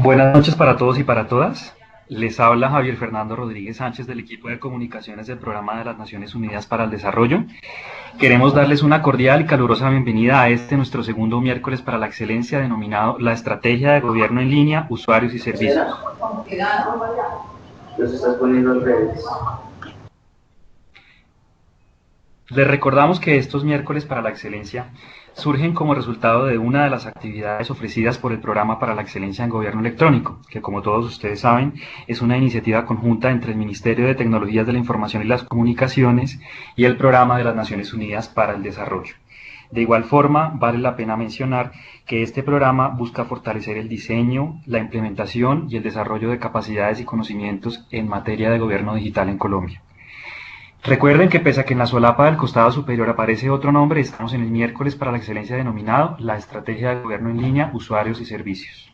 Buenas noches para todos y para todas. Les habla Javier Fernando Rodríguez Sánchez del equipo de comunicaciones del Programa de las Naciones Unidas para el Desarrollo. Queremos darles una cordial y calurosa bienvenida a nuestro segundo miércoles para la excelencia denominado La Estrategia de Gobierno en Línea, Usuarios y Servicios. Los estás poniendo al revés. Les recordamos que estos miércoles para la excelencia surgen como resultado de una de las actividades ofrecidas por el Programa para la Excelencia en Gobierno Electrónico, que como todos ustedes saben es una iniciativa conjunta entre el Ministerio de Tecnologías de la Información y las Comunicaciones y el Programa de las Naciones Unidas para el Desarrollo. De igual forma, vale la pena mencionar que este programa busca fortalecer el diseño, la implementación y el desarrollo de capacidades y conocimientos en materia de gobierno digital en Colombia. Recuerden que pese a que en la solapa del costado superior aparece otro nombre, estamos en el miércoles para la excelencia denominado la Estrategia de Gobierno en Línea, Usuarios y Servicios.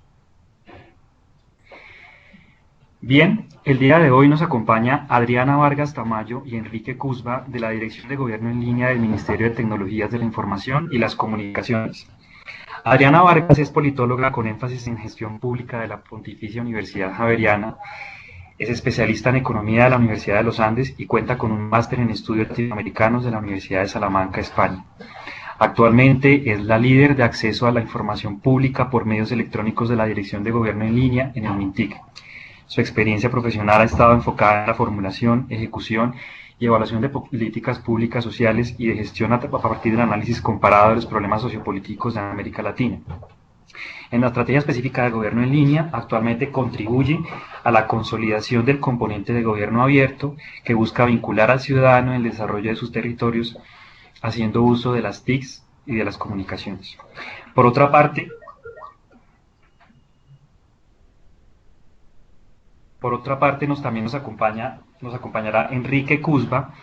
Bien, el día de hoy nos acompaña Adriana Vargas Tamayo y Enrique Cusba de la Dirección de Gobierno en Línea del Ministerio de Tecnologías de la Información y las Comunicaciones. Adriana Vargas es politóloga con énfasis en gestión pública de la Pontificia Universidad Javeriana. Es especialista en economía de la Universidad de los Andes y cuenta con un máster en estudios latinoamericanos de la Universidad de Salamanca, España. Actualmente es la líder de acceso a la información pública por medios electrónicos de la Dirección de Gobierno en Línea en el MINTIC. Su experiencia profesional ha estado enfocada en la formulación, ejecución y evaluación de políticas públicas sociales y de gestión a partir del análisis comparado de los problemas sociopolíticos de América Latina. En la estrategia específica de gobierno en línea, actualmente contribuye a la consolidación del componente de gobierno abierto que busca vincular al ciudadano en el desarrollo de sus territorios, haciendo uso de las TICs y de las comunicaciones. Por otra parte, también nos acompañará Enrique Cusba.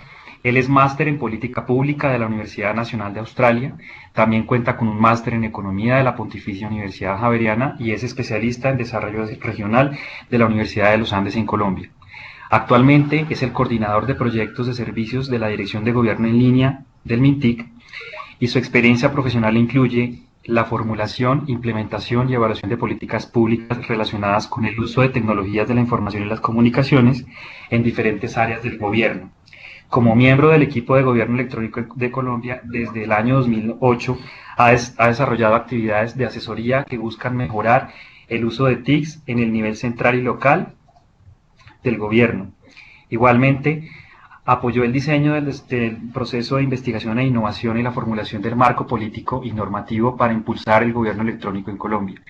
Él es máster en política pública de la Universidad Nacional de Australia, también cuenta con un máster en economía de la Pontificia Universidad Javeriana y es especialista en desarrollo regional de la Universidad de los Andes en Colombia. Actualmente es el coordinador de proyectos de servicios de la Dirección de Gobierno en Línea del MINTIC y su experiencia profesional incluye la formulación, implementación y evaluación de políticas públicas relacionadas con el uso de tecnologías de la información y las comunicaciones en diferentes áreas del gobierno. Como miembro del equipo de gobierno electrónico de Colombia, desde el año 2008 ha desarrollado actividades de asesoría que buscan mejorar el uso de TICs en el nivel central y local del gobierno. Igualmente, apoyó el diseño del proceso de investigación e innovación y la formulación del marco político y normativo para impulsar el gobierno electrónico en Colombia.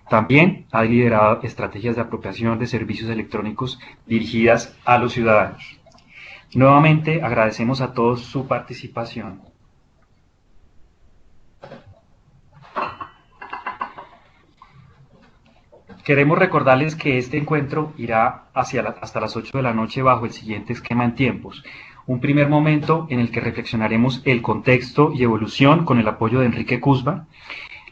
También ha liderado estrategias de apropiación de servicios electrónicos dirigidas a los ciudadanos. Nuevamente agradecemos a todos su participación. Queremos recordarles que este encuentro irá hasta las 8 de la noche bajo el siguiente esquema en tiempos. Un primer momento en el que reflexionaremos el contexto y evolución con el apoyo de Enrique Cusba.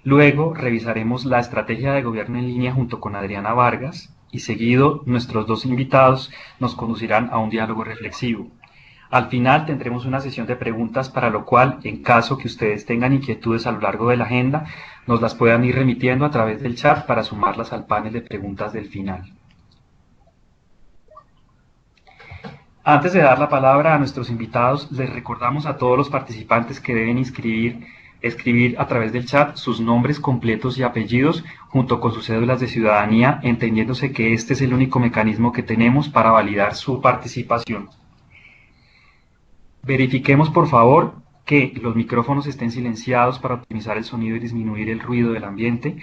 Luego revisaremos la estrategia de gobierno en línea junto con Adriana Vargas y seguido nuestros dos invitados nos conducirán a un diálogo reflexivo. Al final tendremos una sesión de preguntas para lo cual, en caso que ustedes tengan inquietudes a lo largo de la agenda, nos las puedan ir remitiendo a través del chat para sumarlas al panel de preguntas del final. Antes de dar la palabra a nuestros invitados, les recordamos a todos los participantes que deben escribir a través del chat sus nombres completos y apellidos junto con sus cédulas de ciudadanía, entendiéndose que este es el único mecanismo que tenemos para validar su participación. Verifiquemos por favor que los micrófonos estén silenciados para optimizar el sonido y disminuir el ruido del ambiente,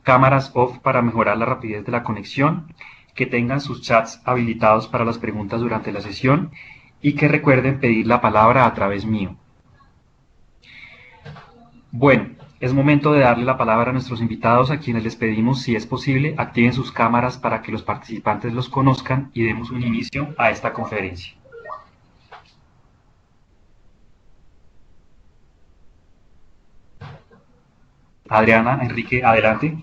cámaras off para mejorar la rapidez de la conexión, que tengan sus chats habilitados para las preguntas durante la sesión y que recuerden pedir la palabra a través mío. Bueno, es momento de darle la palabra a nuestros invitados, a quienes les pedimos, si es posible, activen sus cámaras para que los participantes los conozcan y demos un inicio a esta conferencia. Adriana, Enrique, adelante.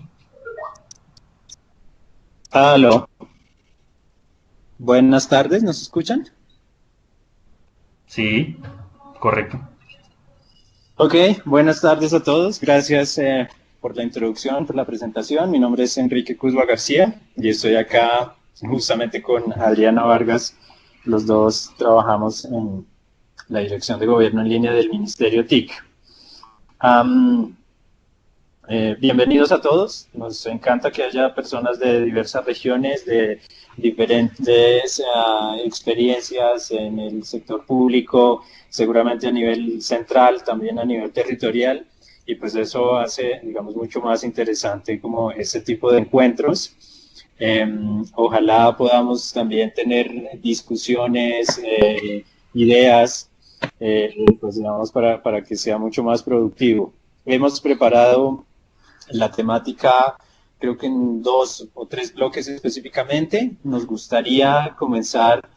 Aló. Buenas tardes, ¿nos escuchan? Sí, correcto. Ok, buenas tardes a todos. Gracias por la introducción, por la presentación. Mi nombre es Enrique Cusba García y estoy acá justamente con Adriana Vargas. Los dos trabajamos en la Dirección de Gobierno en Línea del Ministerio TIC. Bienvenidos a todos. Nos encanta que haya personas de diversas regiones, de diferentes experiencias en el sector público, seguramente a nivel central, también a nivel territorial, y pues eso hace, digamos, mucho más interesante como este tipo de encuentros. Ojalá podamos también tener discusiones, ideas, pues digamos, para que sea mucho más productivo. Hemos preparado la temática, creo que en 2 o 3 bloques específicamente. Nos gustaría comenzar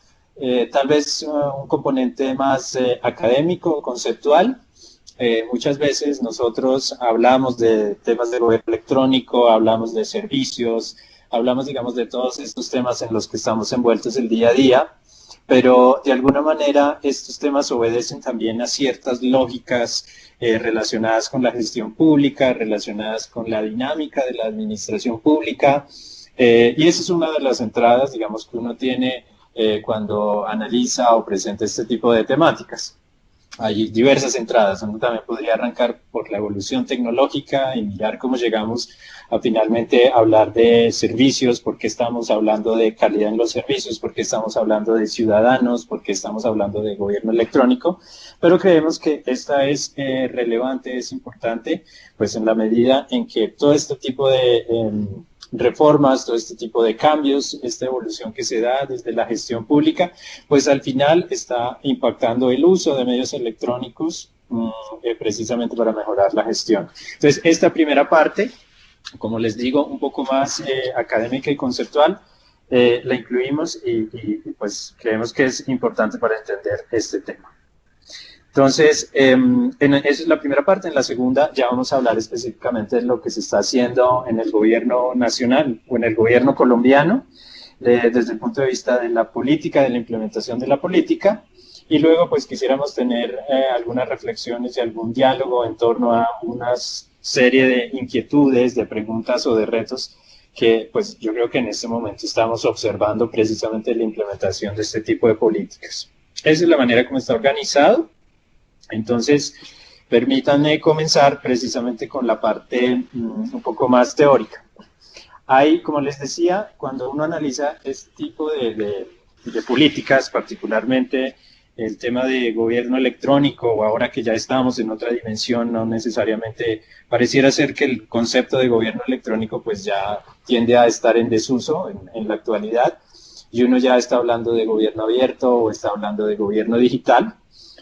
tal vez un componente más académico, conceptual. Muchas veces nosotros hablamos de temas de gobierno electrónico, hablamos de servicios, hablamos, digamos, de todos estos temas en los que estamos envueltos el día a día, pero de alguna manera estos temas obedecen también a ciertas lógicas relacionadas con la gestión pública, relacionadas con la dinámica de la administración pública, y esa es una de las entradas, digamos, que uno tiene cuando analiza o presenta este tipo de temáticas. Hay diversas entradas. Uno también podría arrancar por la evolución tecnológica y mirar cómo llegamos a finalmente hablar de servicios, por qué estamos hablando de calidad en los servicios, por qué estamos hablando de ciudadanos, por qué estamos hablando de gobierno electrónico, pero creemos que esta es relevante, es importante, pues en la medida en que todo este tipo de reformas, todo este tipo de cambios, esta evolución que se da desde la gestión pública, pues al final está impactando el uso de medios electrónicos precisamente para mejorar la gestión. Entonces, esta primera parte, como les digo, un poco más académica y conceptual, la incluimos y pues creemos que es importante para entender este tema. Entonces, esa es la primera parte. En la segunda ya vamos a hablar específicamente de lo que se está haciendo en el gobierno nacional o en el gobierno colombiano, desde el punto de vista de la política, de la implementación de la política, y luego pues quisiéramos tener algunas reflexiones y algún diálogo en torno a una serie de inquietudes, de preguntas o de retos que pues yo creo que en este momento estamos observando precisamente la implementación de este tipo de políticas. Esa es la manera como está organizado. Entonces, permítanme comenzar precisamente con la parte un poco más teórica. Hay, como les decía, cuando uno analiza este tipo de políticas, particularmente el tema de gobierno electrónico, o ahora que ya estamos en otra dimensión, no necesariamente pareciera ser que el concepto de gobierno electrónico pues ya tiende a estar en desuso en la actualidad, y uno ya está hablando de gobierno abierto o está hablando de gobierno digital.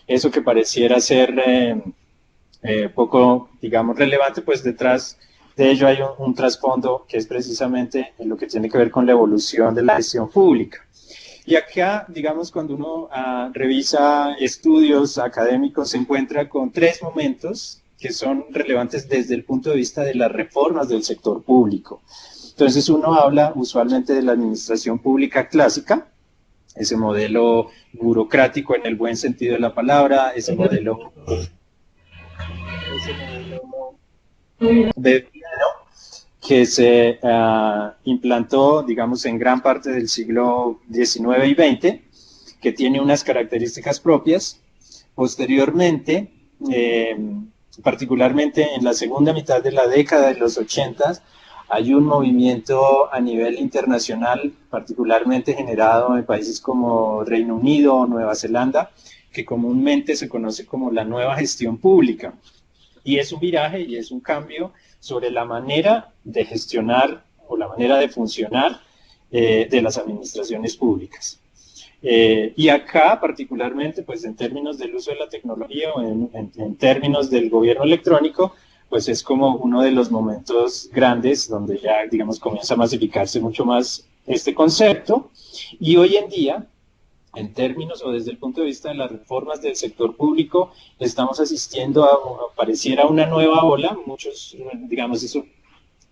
Eso que pareciera ser poco, digamos, relevante, pues detrás de ello hay un trasfondo que es precisamente en lo que tiene que ver con la evolución de la gestión pública. Y acá, digamos, cuando uno revisa estudios académicos, se encuentra con 3 momentos que son relevantes desde el punto de vista de las reformas del sector público. Entonces uno habla usualmente de la administración pública clásica, ese modelo burocrático en el buen sentido de la palabra, ese modelo de que se implantó, digamos, en gran parte del siglo XIX y XX, que tiene unas características propias. Posteriormente, particularmente en la segunda mitad de la década de los 80, hay un movimiento a nivel internacional, particularmente generado en países como Reino Unido o Nueva Zelanda, que comúnmente se conoce como la nueva gestión pública. Y es un viraje y es un cambio sobre la manera de gestionar o la manera de funcionar de las administraciones públicas. Y acá, particularmente, pues en términos del uso de la tecnología o en términos del gobierno electrónico, pues es como uno de los momentos grandes donde ya, digamos, comienza a masificarse mucho más este concepto. Y hoy en día, en términos o desde el punto de vista de las reformas del sector público, estamos asistiendo a pareciera una nueva ola. Muchos, digamos, eso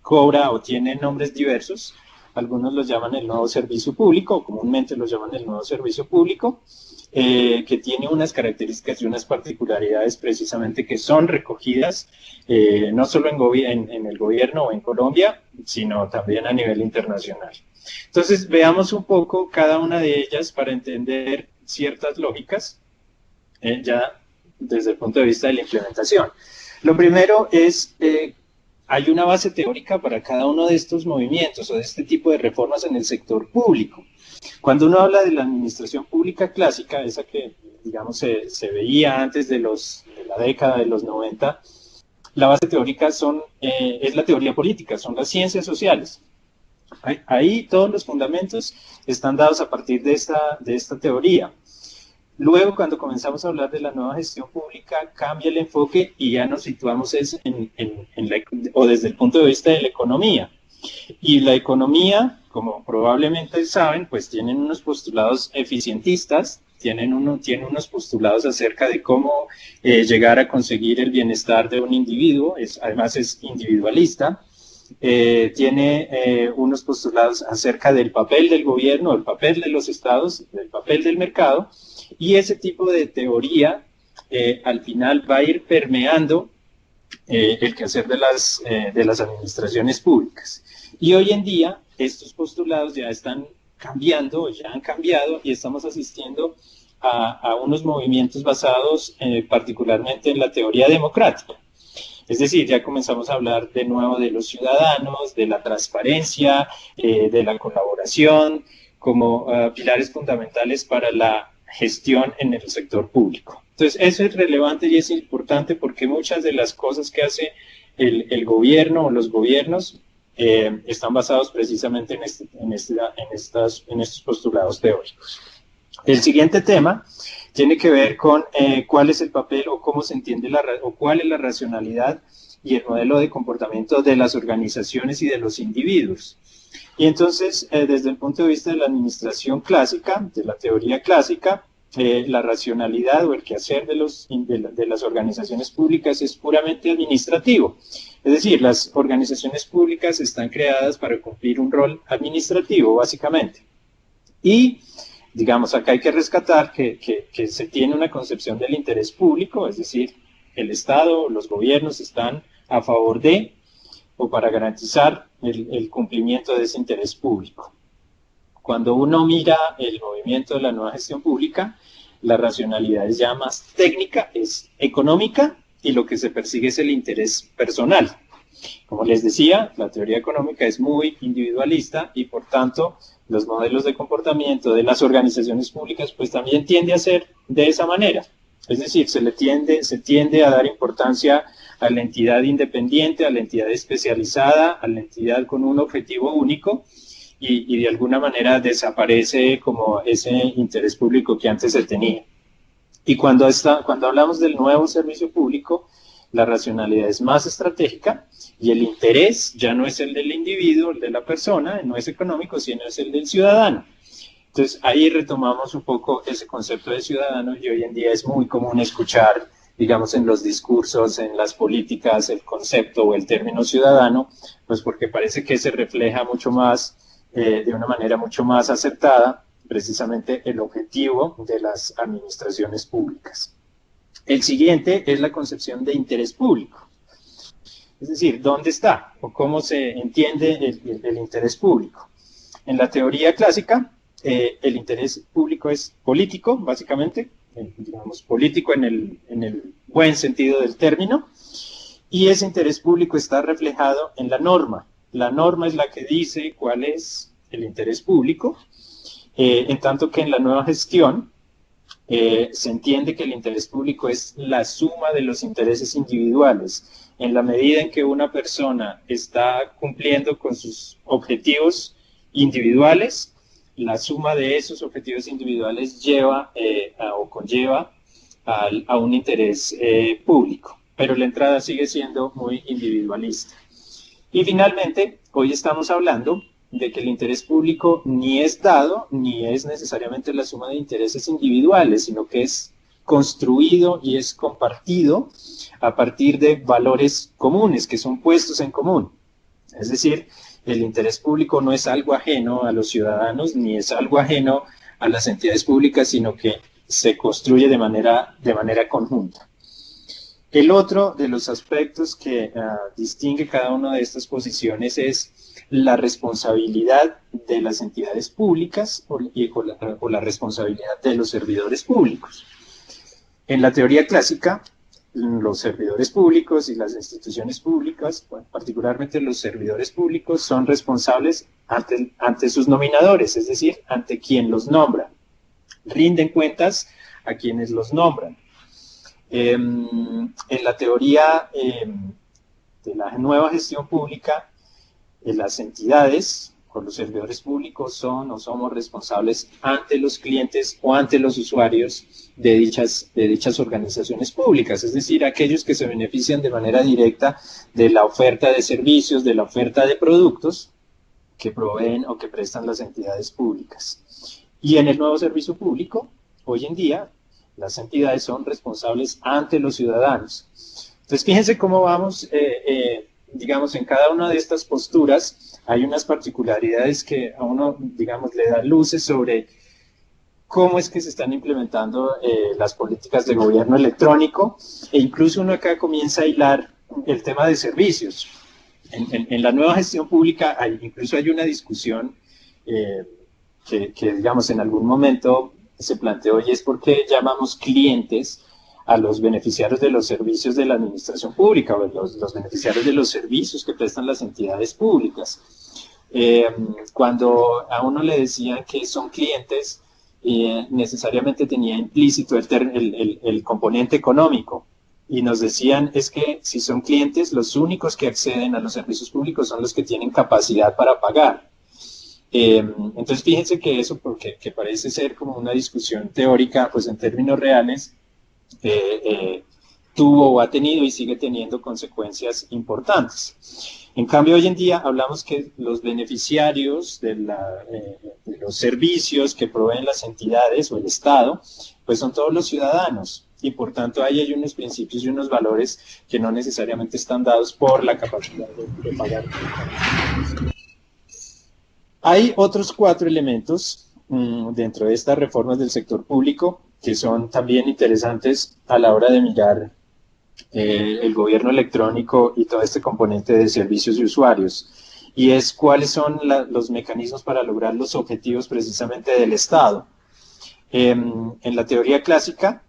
cobra o tiene nombres diversos. algunos lo llaman el nuevo servicio público, comúnmente lo llaman el nuevo servicio público, que tiene unas características y unas particularidades precisamente que son recogidas no solo en el gobierno o en Colombia, sino también a nivel internacional. Entonces, veamos un poco cada una de ellas para entender ciertas lógicas, ya desde el punto de vista de la implementación. Lo primero es, hay una base teórica para cada uno de estos movimientos o de este tipo de reformas en el sector público. Cuando uno habla de la administración pública clásica, esa que, digamos, se veía antes de la década de los 90, la base teórica es la teoría política, son las ciencias sociales. Ahí todos los fundamentos están dados a partir de esta teoría. Luego, cuando comenzamos a hablar de la nueva gestión pública, cambia el enfoque y ya nos situamos desde el punto de vista de la economía. Y la economía, como probablemente saben, pues tienen unos postulados eficientistas, tiene unos postulados acerca de cómo llegar a conseguir el bienestar de un individuo, además es individualista. Tiene unos postulados acerca del papel del gobierno, el papel de los estados, del papel del mercado, y ese tipo de teoría al final va a ir permeando el quehacer de las administraciones públicas. Y hoy en día estos postulados ya están cambiando, ya han cambiado y estamos asistiendo a unos movimientos basados particularmente en la teoría democrática. Es decir, ya comenzamos a hablar de nuevo de los ciudadanos, de la transparencia, de la colaboración, como pilares fundamentales para la gestión en el sector público. Entonces, eso es relevante y es importante porque muchas de las cosas que hace el gobierno o los gobiernos están basados precisamente en estos postulados teóricos. El siguiente tema tiene que ver con cuál es el papel o cómo se entiende o cuál es la racionalidad y el modelo de comportamiento de las organizaciones y de los individuos. Y entonces, desde el punto de vista de la administración clásica, de la teoría clásica, la racionalidad o el quehacer de las organizaciones públicas es puramente administrativo. Es decir, las organizaciones públicas están creadas para cumplir un rol administrativo, básicamente. Y, digamos, acá hay que rescatar que se tiene una concepción del interés público, es decir, el Estado, los gobiernos están a favor de o para garantizar el cumplimiento de ese interés público. Cuando uno mira el movimiento de la nueva gestión pública, la racionalidad es ya más técnica, es económica, y lo que se persigue es el interés personal. Como les decía, la teoría económica es muy individualista y por tanto los modelos de comportamiento de las organizaciones públicas pues también tiende a ser de esa manera. Es decir, se tiende a dar importancia a la entidad independiente, a la entidad especializada, a la entidad con un objetivo único y de alguna manera desaparece como ese interés público que antes se tenía. Y cuando hablamos del nuevo servicio público, la racionalidad es más estratégica y el interés ya no es el del individuo, el de la persona, no es económico, sino es el del ciudadano. Entonces ahí retomamos un poco ese concepto de ciudadano y hoy en día es muy común escuchar, digamos, en los discursos, en las políticas, el concepto o el término ciudadano, pues porque parece que se refleja mucho más, de una manera mucho más acertada, precisamente el objetivo de las administraciones públicas. El siguiente es la concepción de interés público. Es decir, ¿dónde está o cómo se entiende el interés público? En la teoría clásica, el interés público es político, básicamente, digamos, político en el buen sentido del término, y ese interés público está reflejado en la norma. La norma es la que dice cuál es el interés público, en tanto que en la nueva gestión se entiende que el interés público es la suma de los intereses individuales. En la medida en que una persona está cumpliendo con sus objetivos individuales, la suma de esos objetivos individuales lleva o conlleva a un interés público, pero la entrada sigue siendo muy individualista. Y finalmente, hoy estamos hablando de que el interés público ni es dado, ni es necesariamente la suma de intereses individuales, sino que es construido y es compartido a partir de valores comunes, que son puestos en común. Es decir, el interés público no es algo ajeno a los ciudadanos ni es algo ajeno a las entidades públicas, sino que se construye de manera conjunta. El otro de los aspectos que distingue cada una de estas posiciones es la responsabilidad de las entidades públicas o la responsabilidad de los servidores públicos. En la teoría clásica, los servidores públicos y las instituciones públicas, particularmente los servidores públicos, son responsables ante sus nominadores, es decir, ante quien los nombra. Rinden cuentas a quienes los nombran. En la teoría de la nueva gestión pública, las entidades o los servidores públicos son o somos responsables ante los clientes o ante los usuarios de dichas organizaciones públicas, es decir, aquellos que se benefician de manera directa de la oferta de servicios, de la oferta de productos que proveen o que prestan las entidades públicas. Y en el nuevo servicio público, hoy en día, las entidades son responsables ante los ciudadanos. Entonces, fíjense cómo vamos, digamos, en cada una de estas posturas hay unas particularidades que a uno, digamos, le dan luces sobre cómo es que se están implementando las políticas de gobierno electrónico, e incluso uno acá comienza a hilar el tema de servicios. En la nueva gestión pública incluso hay una discusión que, digamos, en algún momento se planteó, y es por qué llamamos clientes a los beneficiarios de los servicios de la administración pública, o los beneficiarios de los servicios que prestan las entidades públicas. Cuando a uno le decían que son clientes, necesariamente tenía implícito el componente económico, y nos decían es que si son clientes, los únicos que acceden a los servicios públicos son los que tienen capacidad para pagar. Entonces fíjense que eso, porque que parece ser como una discusión teórica, pues en términos reales tuvo o ha tenido y sigue teniendo consecuencias importantes. En cambio, hoy en día hablamos que los beneficiarios de los servicios que proveen las entidades o el Estado, pues son todos los ciudadanos, y por tanto ahí hay unos principios y unos valores que no necesariamente están dados por la capacidad de pagar. Hay otros 4 elementos dentro de estas reformas del sector público que son también interesantes a la hora de mirar el gobierno electrónico y todo este componente de servicios y usuarios, y es cuáles son los mecanismos para lograr los objetivos precisamente del Estado. En la teoría clásica,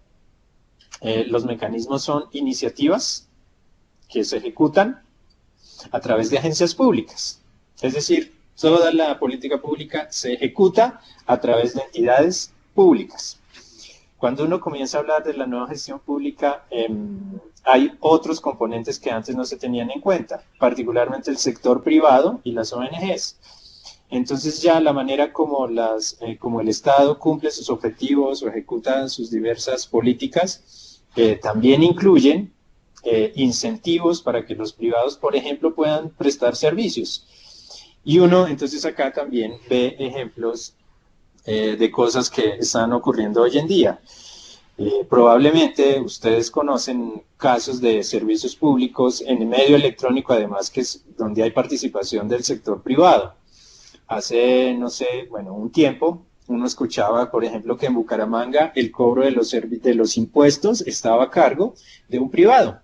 los mecanismos son iniciativas que se ejecutan a través de agencias públicas, es decir, toda la política pública se ejecuta a través de entidades públicas. Cuando uno comienza a hablar de la nueva gestión pública, hay otros componentes que antes no se tenían en cuenta, particularmente el sector privado y las ONGs. Entonces ya la manera como el Estado cumple sus objetivos o ejecuta sus diversas políticas, también incluyen incentivos para que los privados, por ejemplo, puedan prestar servicios. Y uno entonces acá también ve ejemplos de cosas que están ocurriendo hoy en día. Probablemente ustedes conocen casos de servicios públicos en el medio electrónico, además, que es donde hay participación del sector privado. Hace, no sé, bueno, un tiempo uno escuchaba, por ejemplo, que en Bucaramanga el cobro de los impuestos estaba a cargo de un privado.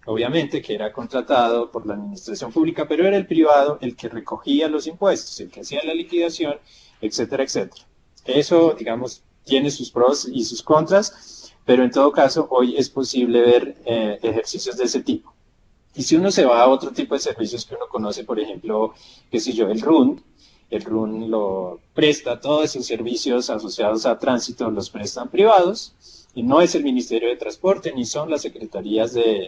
Obviamente que era contratado por la administración pública, pero era el privado el que recogía los impuestos, el que hacía la liquidación, etcétera, etcétera. Eso, digamos, tiene sus pros y sus contras, pero en todo caso hoy es posible ver ejercicios de ese tipo. Y si uno se va a otro tipo de servicios que uno conoce, por ejemplo, qué sé yo, el RUN lo presta, todos esos servicios asociados a tránsito los prestan privados, y no es el Ministerio de Transporte, ni son las secretarías de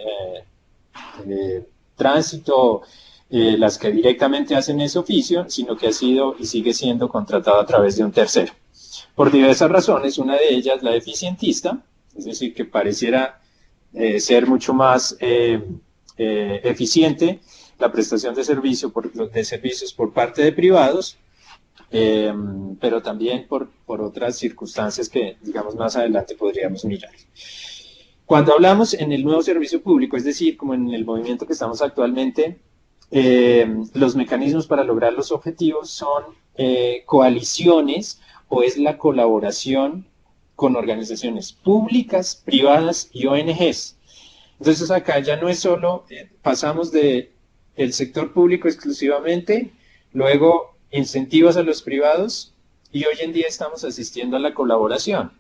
tránsito las que directamente hacen ese oficio, sino que ha sido y sigue siendo contratado a través de un tercero. Por diversas razones, una de ellas la eficientista, es decir, que pareciera ser mucho más eficiente la prestación de servicios por parte de privados, pero también por otras circunstancias que, digamos, más adelante podríamos mirar. Cuando hablamos en el nuevo servicio público, es decir, como en el movimiento que estamos actualmente, los mecanismos para lograr los objetivos son coaliciones o es la colaboración con organizaciones públicas, privadas y ONGs. Entonces acá ya no es solo, pasamos de el sector público exclusivamente, luego incentivos a los privados y hoy en día estamos asistiendo a la colaboración.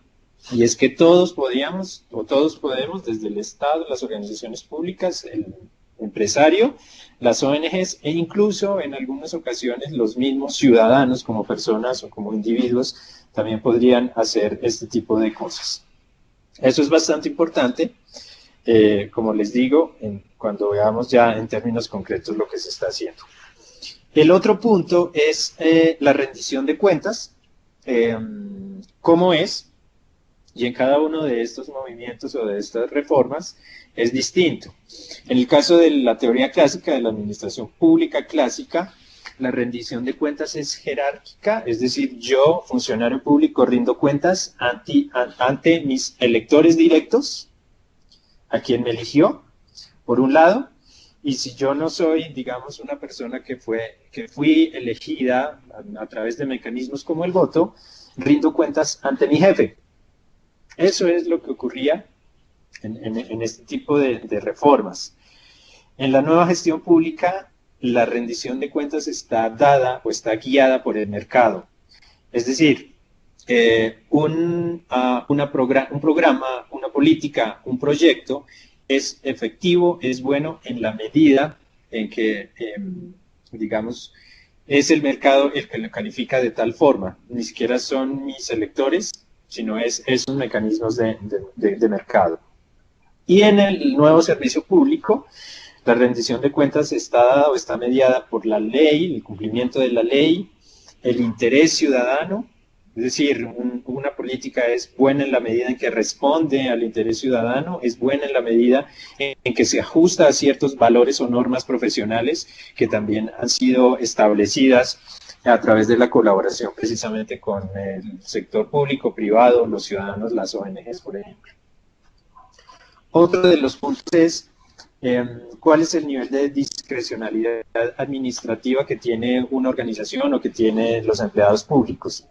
Y es que todos podíamos o todos podemos, desde el Estado, las organizaciones públicas, el empresario, las ONGs e incluso en algunas ocasiones los mismos ciudadanos como personas o como individuos también podrían hacer este tipo de cosas. Eso es bastante importante, como les digo, cuando veamos ya en términos concretos lo que se está haciendo. El otro punto es la rendición de cuentas, cómo es, y en cada uno de estos movimientos o de estas reformas es distinto. En el caso de la teoría clásica, de la administración pública clásica, la rendición de cuentas es jerárquica, es decir, yo, funcionario público, rindo cuentas ante mis electores directos, a quien me eligió, por un lado, y si yo no soy, digamos, una persona que fui elegida a través de mecanismos como el voto, rindo cuentas ante mi jefe. Eso es lo que ocurría en este tipo de reformas. En la nueva gestión pública, la rendición de cuentas está dada o está guiada por el mercado. Es decir, un programa, una política, un proyecto es efectivo, es bueno en la medida en que, digamos, es el mercado el que lo califica de tal forma. Ni siquiera son mis electores, sino es esos mecanismos de mercado. Y en el nuevo servicio público, la rendición de cuentas está dada o está mediada por la ley, el cumplimiento de la ley, el interés ciudadano, es decir, una política es buena en la medida en que responde al interés ciudadano, es buena en la medida en que se ajusta a ciertos valores o normas profesionales que también han sido establecidas a través de la colaboración precisamente con el sector público, privado, los ciudadanos, las ONGs, por ejemplo. Otro de los puntos es cuál es el nivel de discrecionalidad administrativa que tiene una organización o que tienen los empleados públicos.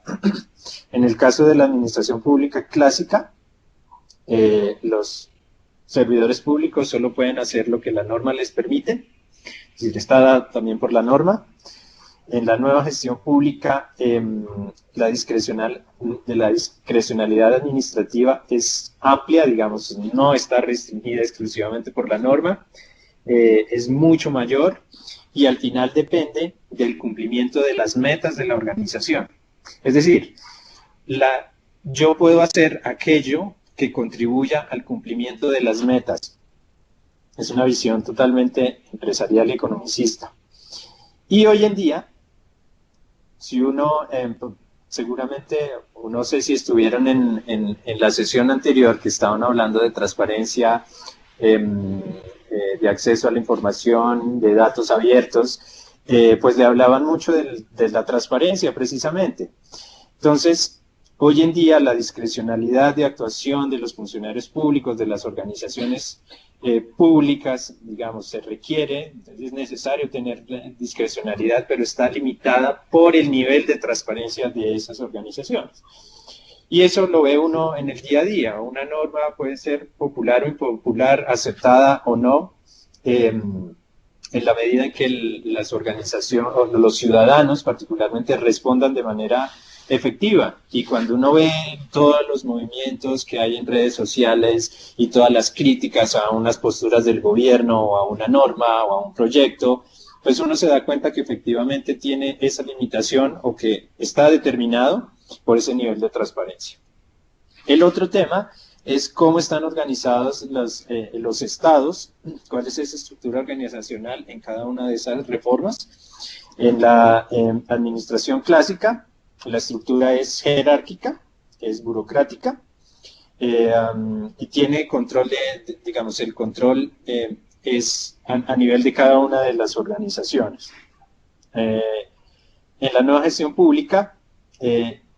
En el caso de la administración pública clásica, los servidores públicos solo pueden hacer lo que la norma les permite, es decir, está dada también por la norma. En la nueva gestión pública, la discrecionalidad administrativa es amplia, digamos, no está restringida exclusivamente por la norma, es mucho mayor y al final depende del cumplimiento de las metas de la organización. Es decir, yo puedo hacer aquello que contribuya al cumplimiento de las metas. Es una visión totalmente empresarial y economicista. Y hoy en día, si uno, seguramente, no sé si estuvieron en la sesión anterior que estaban hablando de transparencia, de acceso a la información, de datos abiertos, pues le hablaban mucho de la transparencia precisamente. Entonces, hoy en día la discrecionalidad de actuación de los funcionarios públicos, de las organizaciones públicas, digamos, se requiere, es necesario tener discrecionalidad, pero está limitada por el nivel de transparencia de esas organizaciones. Y eso lo ve uno en el día a día. Una norma puede ser popular o impopular, aceptada o no, en la medida en que las organizaciones, o los ciudadanos particularmente, respondan de manera efectiva. Y cuando uno ve todos los movimientos que hay en redes sociales y todas las críticas a unas posturas del gobierno o a una norma o a un proyecto, pues uno se da cuenta que efectivamente tiene esa limitación o que está determinado por ese nivel de transparencia. El otro tema es cómo están organizados los estados, cuál es esa estructura organizacional en cada una de esas reformas. En la administración clásica, la estructura es jerárquica, es burocrática, y tiene control digamos, el control es a nivel de cada una de las organizaciones. En la nueva gestión pública,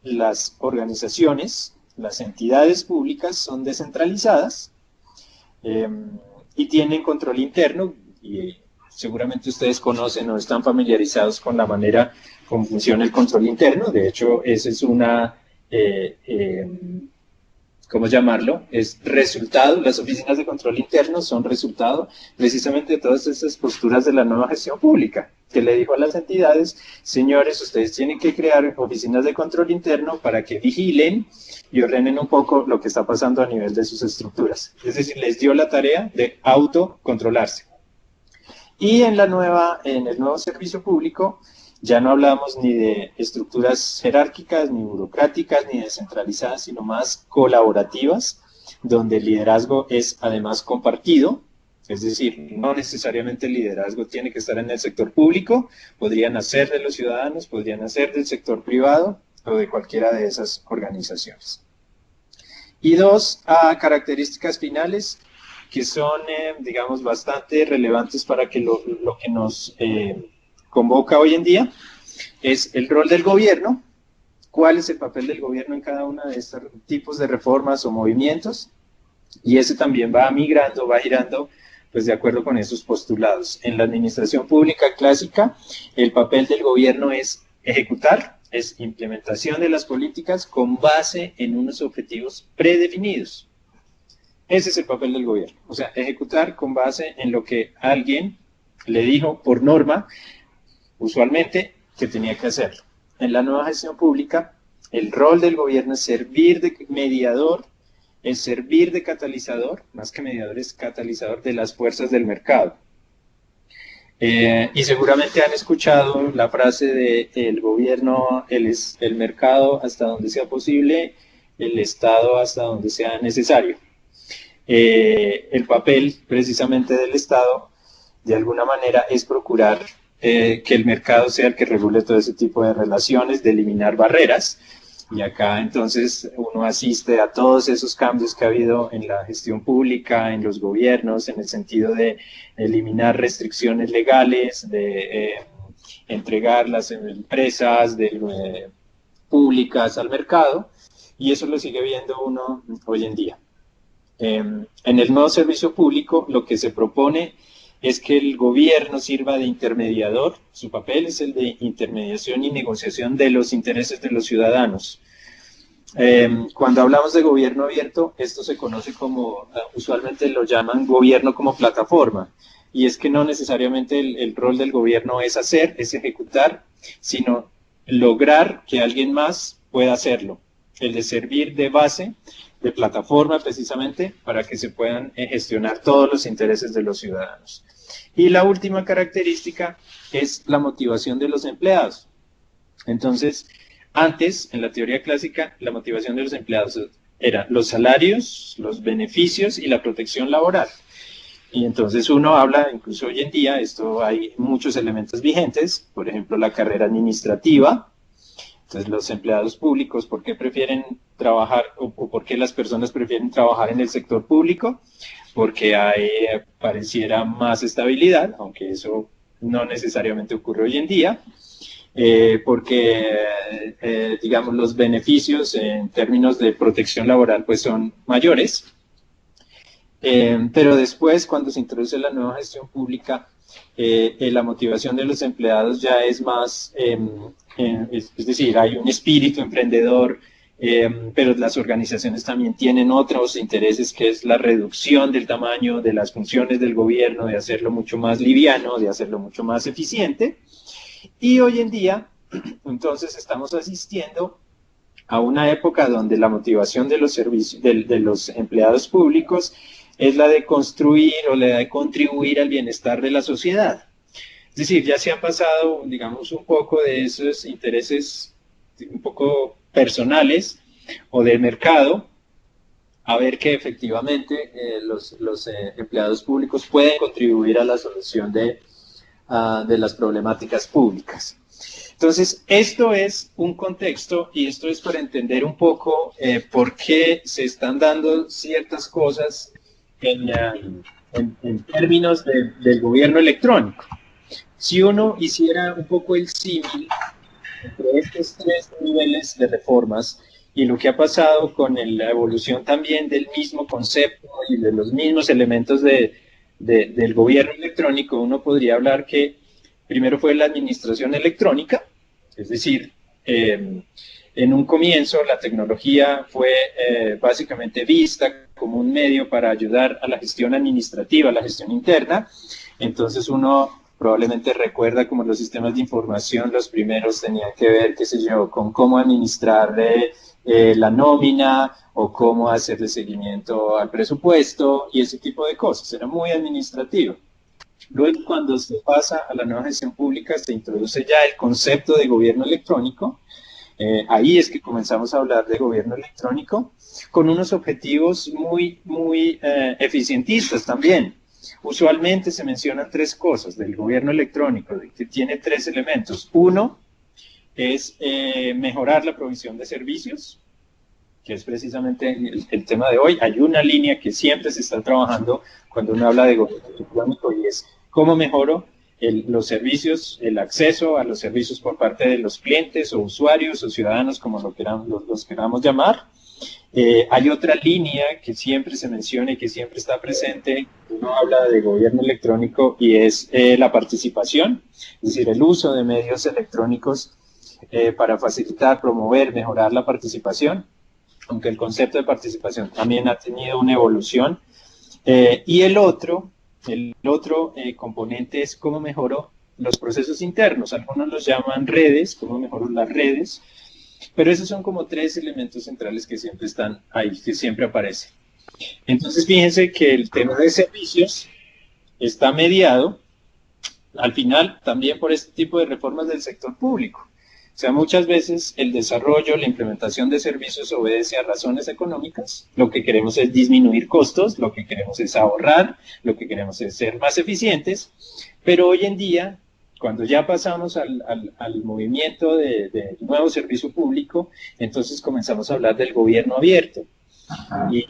las organizaciones, las entidades públicas son descentralizadas y tienen control interno y seguramente ustedes conocen o están familiarizados con la manera como funciona el control interno. De hecho, esa es una, ¿cómo llamarlo? Es resultado, las oficinas de control interno son resultado precisamente de todas esas posturas de la nueva gestión pública, que le dijo a las entidades, señores, ustedes tienen que crear oficinas de control interno para que vigilen y ordenen un poco lo que está pasando a nivel de sus estructuras. Es decir, les dio la tarea de autocontrolarse. Y en el nuevo servicio público, ya no hablamos ni de estructuras jerárquicas, ni burocráticas, ni descentralizadas, sino más colaborativas, donde el liderazgo es además compartido. Es decir, no necesariamente el liderazgo tiene que estar en el sector público, podrían nacer de los ciudadanos, podrían nacer del sector privado o de cualquiera de esas organizaciones. Y dos características finales que son, digamos, bastante relevantes para que lo que nos convoca hoy en día es el rol del gobierno, cuál es el papel del gobierno en cada uno de estos tipos de reformas o movimientos, y ese también va migrando, va girando, pues de acuerdo con esos postulados. En la administración pública clásica, el papel del gobierno es ejecutar, es implementación de las políticas con base en unos objetivos predefinidos. Ese es el papel del gobierno, o sea, ejecutar con base en lo que alguien le dijo por norma, usualmente, que tenía que hacerlo. En la nueva gestión pública, el rol del gobierno es servir de mediador, es servir de catalizador, más que mediador es catalizador de las fuerzas del mercado. Y seguramente han escuchado la frase de el gobierno, el mercado hasta donde sea posible, el Estado hasta donde sea necesario. El papel precisamente del Estado, de alguna manera, es procurar que el mercado sea el que regule todo ese tipo de relaciones, de eliminar barreras. Y acá entonces uno asiste a todos esos cambios que ha habido en la gestión pública, en los gobiernos, en el sentido de eliminar restricciones legales, de entregar las empresas públicas al mercado, y eso lo sigue viendo uno hoy en día. En el nuevo servicio público lo que se propone es que el gobierno sirva de intermediador. Su papel es el de intermediación y negociación de los intereses de los ciudadanos. Cuando hablamos de gobierno abierto, esto se conoce como, usualmente lo llaman gobierno como plataforma, y es que no necesariamente el rol del gobierno es hacer, es ejecutar, sino lograr que alguien más pueda hacerlo, el de servir de base, de plataforma precisamente, para que se puedan gestionar todos los intereses de los ciudadanos. Y la última característica es la motivación de los empleados. Entonces, antes, en la teoría clásica, la motivación de los empleados era los salarios, los beneficios y la protección laboral. Y entonces uno habla, incluso hoy en día, esto hay muchos elementos vigentes, por ejemplo, la carrera administrativa. Entonces, los empleados públicos, ¿por qué prefieren trabajar o por qué las personas prefieren trabajar en el sector público? Porque hay, pareciera, más estabilidad, aunque eso no necesariamente ocurre hoy en día, porque, digamos, los beneficios en términos de protección laboral pues son mayores. Pero después, cuando se introduce la nueva gestión pública, la motivación de los empleados ya es más, es decir, hay un espíritu emprendedor, pero las organizaciones también tienen otros intereses, que es la reducción del tamaño de las funciones del gobierno, de hacerlo mucho más liviano, de hacerlo mucho más eficiente. Y hoy en día, entonces, estamos asistiendo a una época donde la motivación de los servicios, de los empleados públicos es la de construir o la de contribuir al bienestar de la sociedad. Es decir, ya se ha pasado, digamos, un poco de esos intereses un poco personales o de mercado, a ver que efectivamente los empleados públicos pueden contribuir a la solución de las problemáticas públicas. Entonces, esto es un contexto y esto es para entender un poco por qué se están dando ciertas cosas en términos del gobierno electrónico. Si uno hiciera un poco el símil entre estos tres niveles de reformas y lo que ha pasado con la evolución también del mismo concepto y de los mismos elementos de del gobierno electrónico, uno podría hablar que primero fue la administración electrónica, es decir, en un comienzo la tecnología fue básicamente vista como un medio para ayudar a la gestión administrativa, a la gestión interna. Entonces uno probablemente recuerda como los sistemas de información, los primeros tenían que ver, qué sé yo, con cómo administrar la nómina o cómo hacerle seguimiento al presupuesto y ese tipo de cosas. Era muy administrativo. Luego, cuando se pasa a la nueva gestión pública, se introduce ya el concepto de gobierno electrónico. Ahí es que comenzamos a hablar de gobierno electrónico con unos objetivos muy eficientistas también. Usualmente se mencionan tres cosas del gobierno electrónico, que tiene tres elementos. Uno es mejorar la provisión de servicios, que es precisamente el tema de hoy. Hay una línea que siempre se está trabajando cuando uno habla de gobierno electrónico y es cómo mejoro los servicios, el acceso a los servicios por parte de los clientes o usuarios o ciudadanos, como los queramos llamar. Hay otra línea que siempre se menciona y que siempre está presente, uno habla de gobierno electrónico y es la participación, es decir, el uso de medios electrónicos para facilitar, promover, mejorar la participación, aunque el concepto de participación también ha tenido una evolución. Y el otro componente es cómo mejoro los procesos internos. Algunos los llaman redes, cómo mejoro las redes, pero esos son como tres elementos centrales que siempre están ahí, que siempre aparecen. Entonces, fíjense que el tema de servicios está mediado, al final, también por este tipo de reformas del sector público. O sea, muchas veces el desarrollo, la implementación de servicios obedece a razones económicas. Lo que queremos es disminuir costos, lo que queremos es ahorrar, lo que queremos es ser más eficientes. Pero hoy en día, cuando ya pasamos al movimiento de nuevo servicio público, entonces comenzamos a hablar del gobierno abierto. Y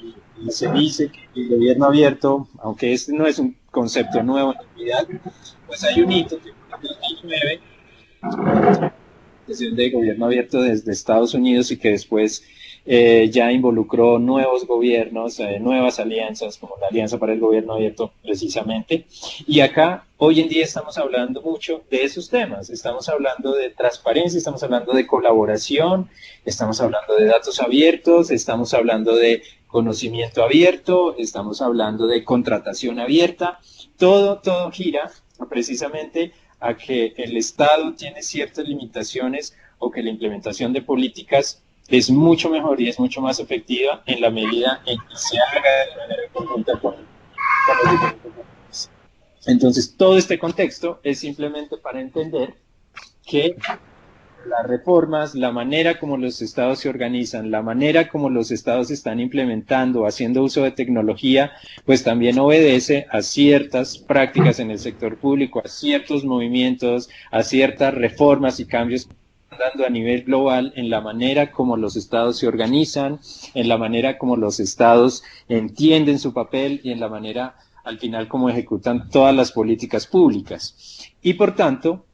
se dice que el gobierno abierto, aunque este no es un concepto nuevo en realidad, pues hay un hito que fue en 2009, de gobierno abierto desde Estados Unidos y que después ya involucró nuevos gobiernos, nuevas alianzas, como la Alianza para el Gobierno Abierto, precisamente. Y acá, hoy en día, estamos hablando mucho de esos temas. Estamos hablando de transparencia, estamos hablando de colaboración, estamos hablando de datos abiertos, estamos hablando de conocimiento abierto, estamos hablando de contratación abierta. Todo gira precisamente a que el Estado tiene ciertas limitaciones o que la implementación de políticas es mucho mejor y es mucho más efectiva en la medida en que se haga de manera conjunta con los diferentes actores. Entonces, todo este contexto es simplemente para entender que las reformas, la manera como los estados se organizan, la manera como los estados están implementando, haciendo uso de tecnología, pues también obedece a ciertas prácticas en el sector público, a ciertos movimientos, a ciertas reformas y cambios que están dando a nivel global en la manera como los estados se organizan, en la manera como los estados entienden su papel y en la manera, al final, como ejecutan todas las políticas públicas. Y por tanto,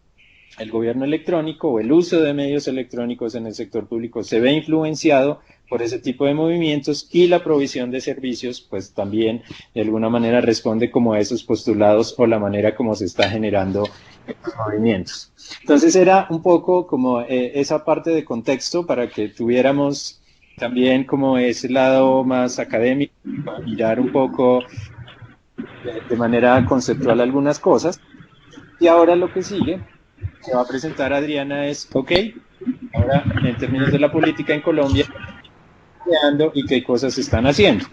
el gobierno electrónico o el uso de medios electrónicos en el sector público se ve influenciado por ese tipo de movimientos y la provisión de servicios pues también de alguna manera responde como a esos postulados o la manera como se está generando estos movimientos. Entonces era un poco como esa parte de contexto para que tuviéramos también como ese lado más académico, para mirar un poco de manera conceptual algunas cosas. Y ahora lo que sigue que va a presentar Adriana es, ok, ahora en términos de la política en Colombia, y qué cosas se están haciendo.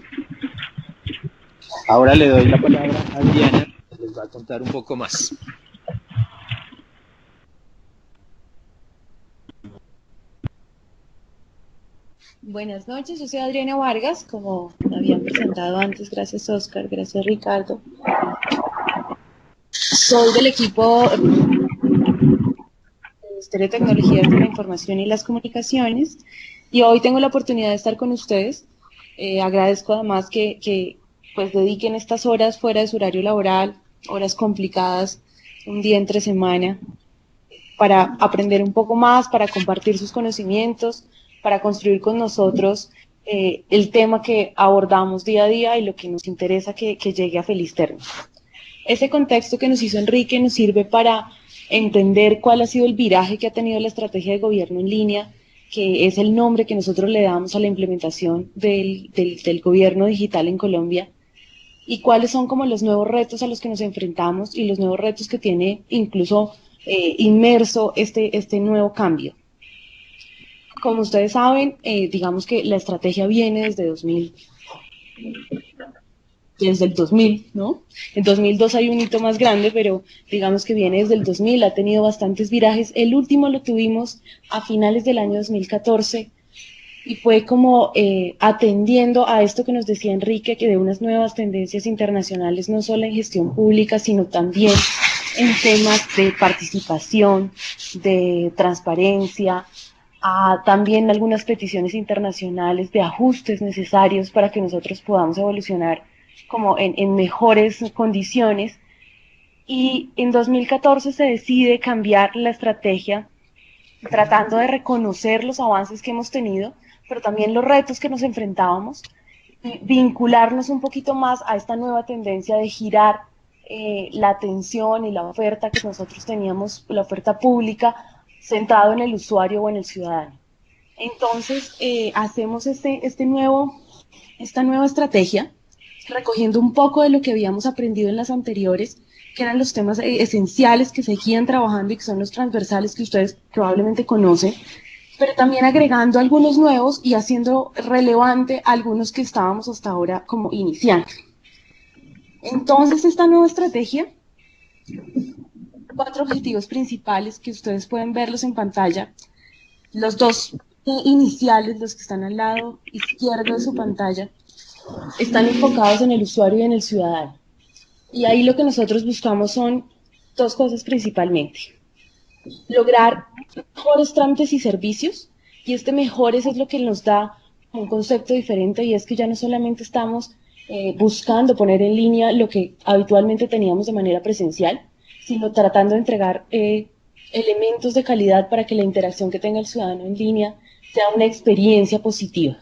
Ahora le doy la palabra a Adriana, que les va a contar un poco más. Buenas noches, yo soy Adriana Vargas, como me habían presentado antes, gracias Oscar, gracias Ricardo. Soy del equipo Ministerio de Tecnologías de la Información y las Comunicaciones y hoy tengo la oportunidad de estar con ustedes. Agradezco además que pues dediquen estas horas fuera de su horario laboral, horas complicadas, un día entre semana, para aprender un poco más, para compartir sus conocimientos, para construir con nosotros el tema que abordamos día a día y lo que nos interesa que llegue a feliz término. Ese contexto que nos hizo Enrique nos sirve para entender cuál ha sido el viraje que ha tenido la estrategia de gobierno en línea, que es el nombre que nosotros le damos a la implementación del gobierno digital en Colombia, y cuáles son como los nuevos retos a los que nos enfrentamos y los nuevos retos que tiene incluso inmerso este nuevo cambio. Como ustedes saben, digamos que la estrategia viene desde el 2000, ¿no? En 2002 hay un hito más grande, pero digamos que viene desde el 2000, ha tenido bastantes virajes. El último lo tuvimos a finales del año 2014 y fue como atendiendo a esto que nos decía Enrique, que de unas nuevas tendencias internacionales, no solo en gestión pública, sino también en temas de participación, de transparencia, también algunas peticiones internacionales de ajustes necesarios para que nosotros podamos evolucionar como en mejores condiciones. Y en 2014 se decide cambiar la estrategia, tratando de reconocer los avances que hemos tenido, pero también los retos que nos enfrentábamos, y vincularnos un poquito más a esta nueva tendencia de girar la atención y la oferta que nosotros teníamos, la oferta pública, centrado en el usuario o en el ciudadano. Entonces, hacemos esta nueva estrategia, recogiendo un poco de lo que habíamos aprendido en las anteriores, que eran los temas esenciales que seguían trabajando y que son los transversales que ustedes probablemente conocen, pero también agregando algunos nuevos y haciendo relevante algunos que estábamos hasta ahora como iniciando. Entonces, esta nueva estrategia, 4 objetivos principales que ustedes pueden verlos en pantalla, los dos iniciales, los que están al lado izquierdo de su pantalla, están enfocados en el usuario y en el ciudadano. Y ahí lo que nosotros buscamos son 2 cosas principalmente. Lograr mejores trámites y servicios, y mejores es lo que nos da un concepto diferente, y es que ya no solamente estamos buscando poner en línea lo que habitualmente teníamos de manera presencial, sino tratando de entregar elementos de calidad para que la interacción que tenga el ciudadano en línea sea una experiencia positiva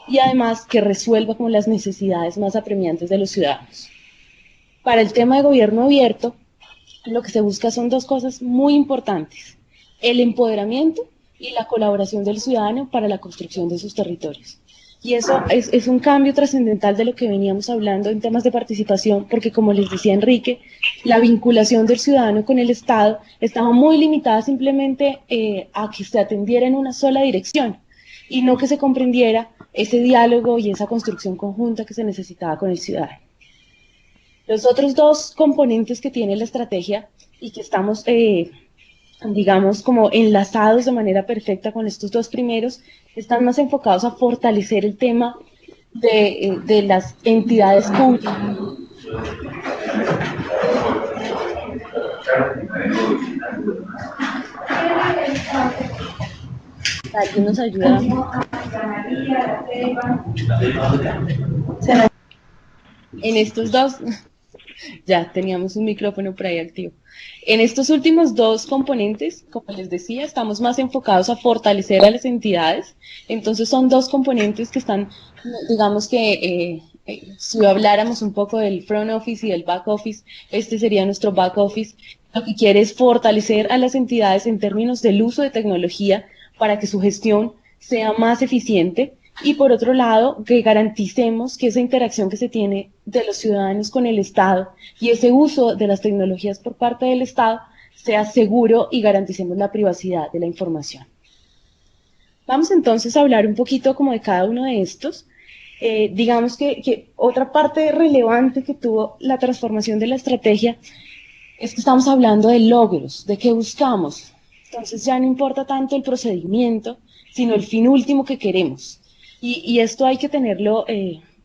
y además que resuelva como las necesidades más apremiantes de los ciudadanos. Para el tema de gobierno abierto, lo que se busca son 2 cosas muy importantes: el empoderamiento y la colaboración del ciudadano para la construcción de sus territorios. Y eso es un cambio trascendental de lo que veníamos hablando en temas de participación, porque como les decía Enrique, la vinculación del ciudadano con el Estado estaba muy limitada simplemente a que se atendiera en una sola dirección y no que se comprendiera ese diálogo y esa construcción conjunta que se necesitaba con el ciudadano. Los otros 2 componentes que tiene la estrategia y que estamos, digamos, como enlazados de manera perfecta con estos 2 primeros, están más enfocados a fortalecer el tema de las entidades públicas. ¿Alguien nos ayuda? En estos 2, ya teníamos un micrófono por ahí activo. En estos últimos 2 componentes, como les decía, estamos más enfocados a fortalecer a las entidades. Entonces son 2 componentes que están, digamos que si habláramos un poco del front office y del back office, este sería nuestro back office. Lo que quiere es fortalecer a las entidades en términos del uso de tecnología para que su gestión sea más eficiente. Y por otro lado, que garanticemos que esa interacción que se tiene de los ciudadanos con el Estado y ese uso de las tecnologías por parte del Estado sea seguro y garanticemos la privacidad de la información. Vamos entonces a hablar un poquito como de cada uno de estos. Digamos que otra parte relevante que tuvo la transformación de la estrategia es que estamos hablando de logros, de qué buscamos. Entonces ya no importa tanto el procedimiento, sino el fin último que queremos. Y esto hay que tenerlo